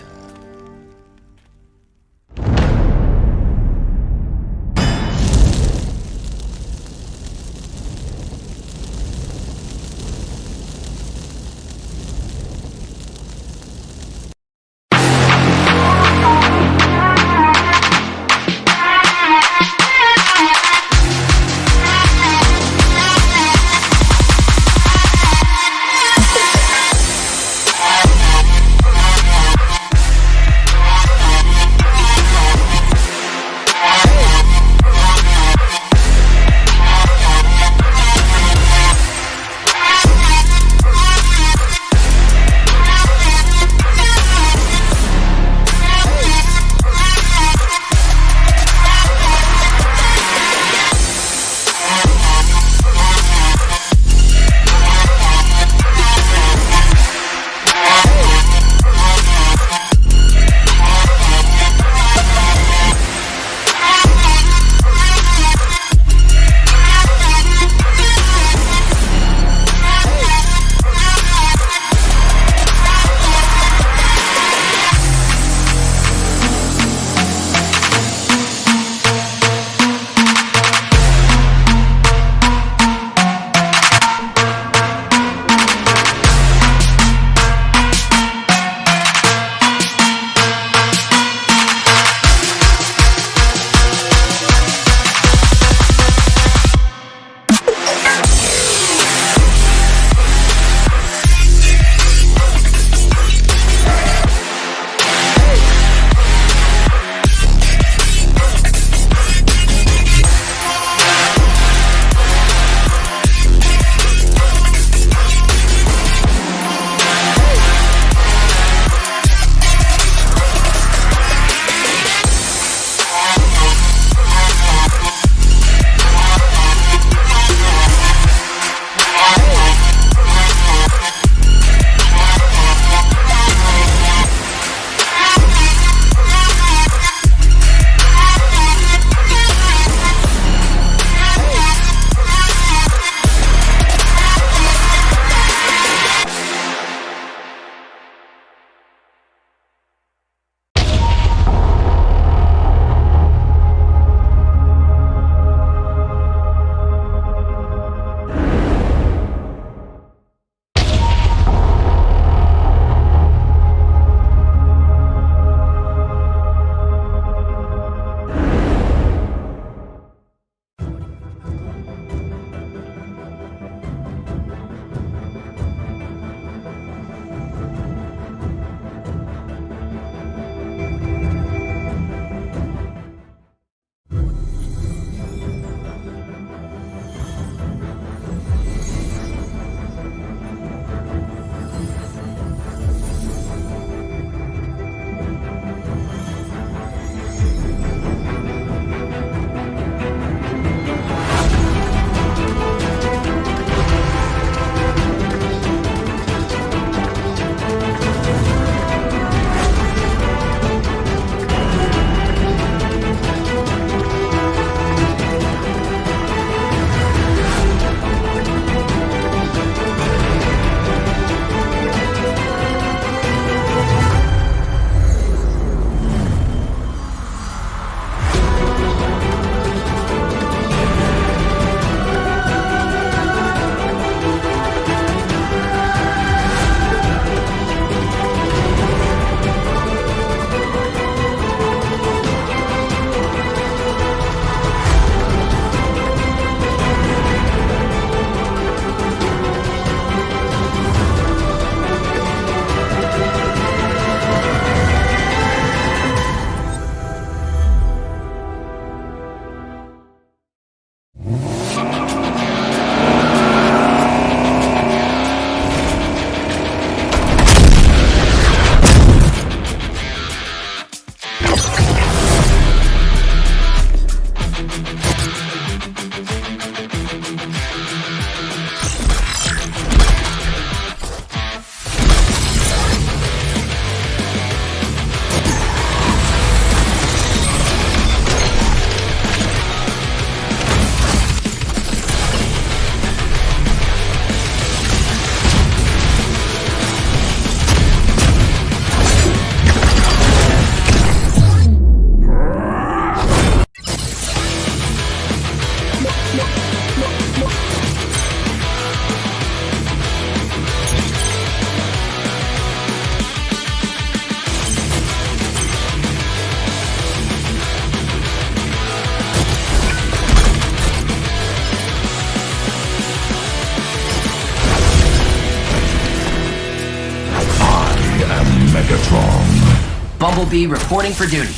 Bumblebee reporting for duty.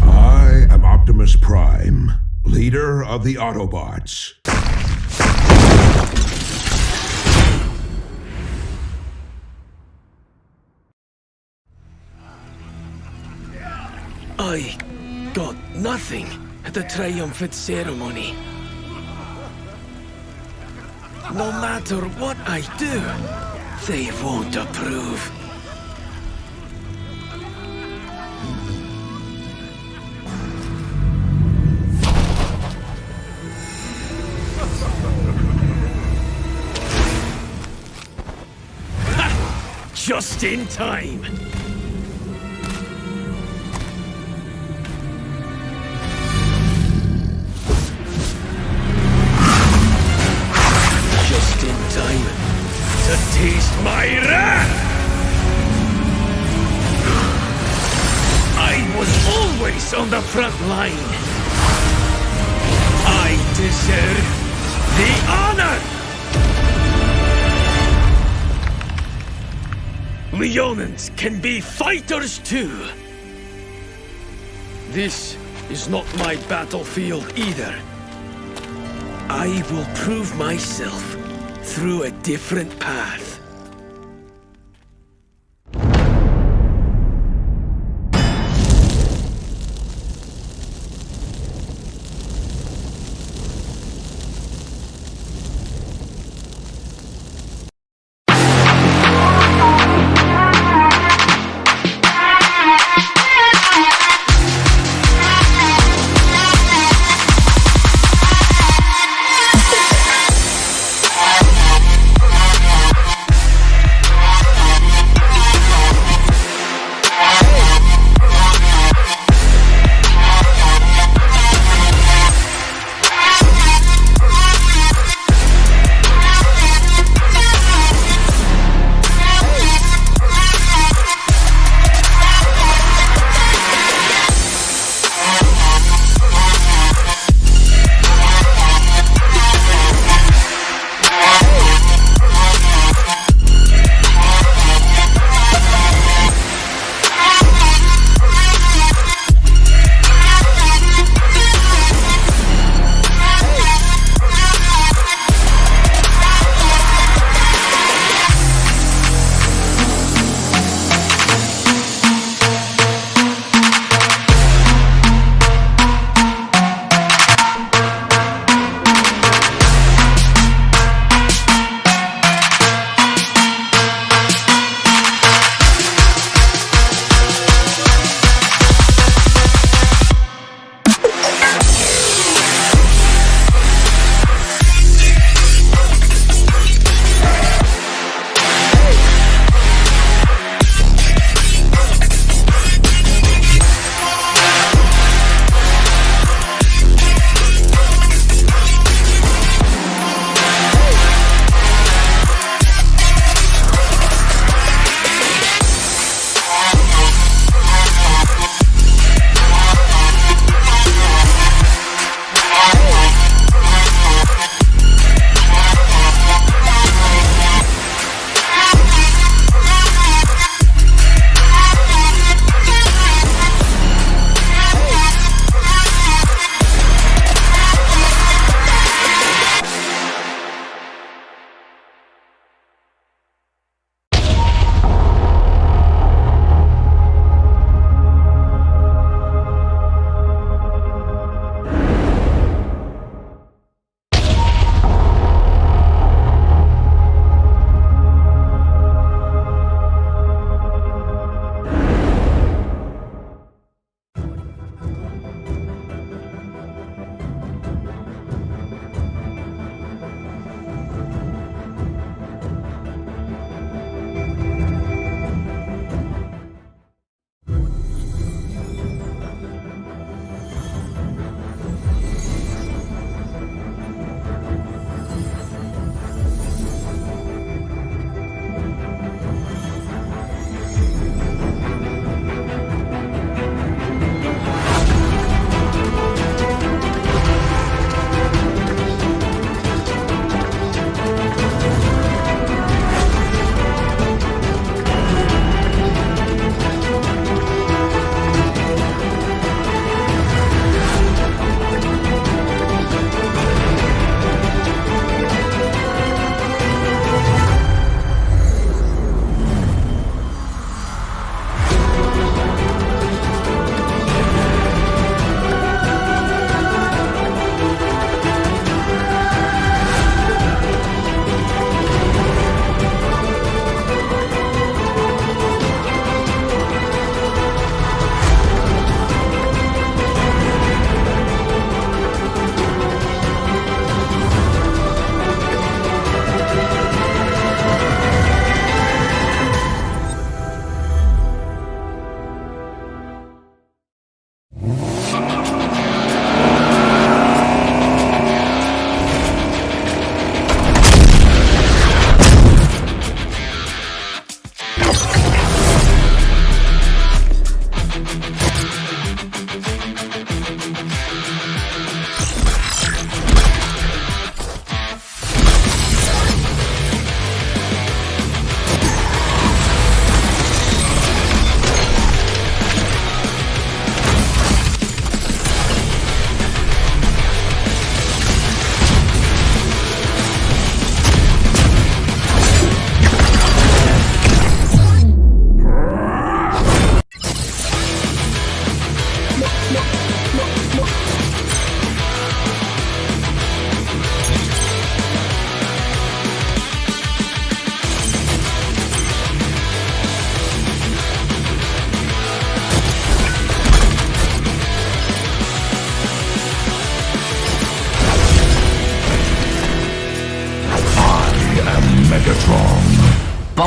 I am Optimus Prime, leader of the Autobots. I got nothing at the triumphant ceremony. No matter what I do, they won't approve. Ha! Just in time. Just in time to taste my wrath! I was always on the front line. I deserve the honor! Leonins can be fighters too. This is not my battlefield either. I will prove myself through a different path.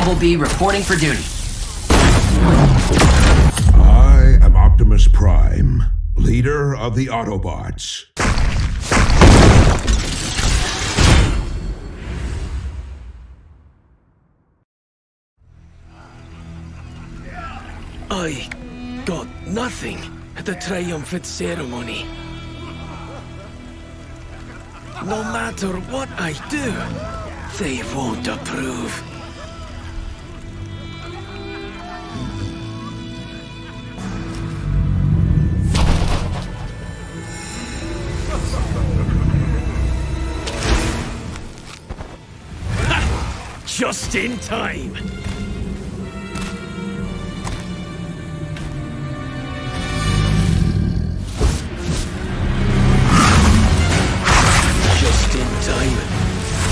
Bumblebee reporting for duty. I am Optimus Prime, leader of the Autobots. I got nothing at the triumphant ceremony. No matter what I do, they won't approve. Ha! Just in time.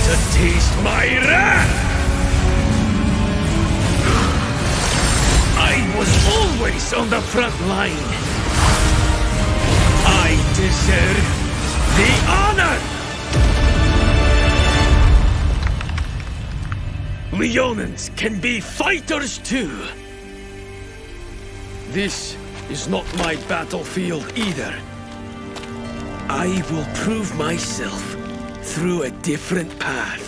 To taste my wrath! I was always on the front line. I deserve the honor! Leonins can be fighters too. This is not my battlefield either. I will prove myself through a different path.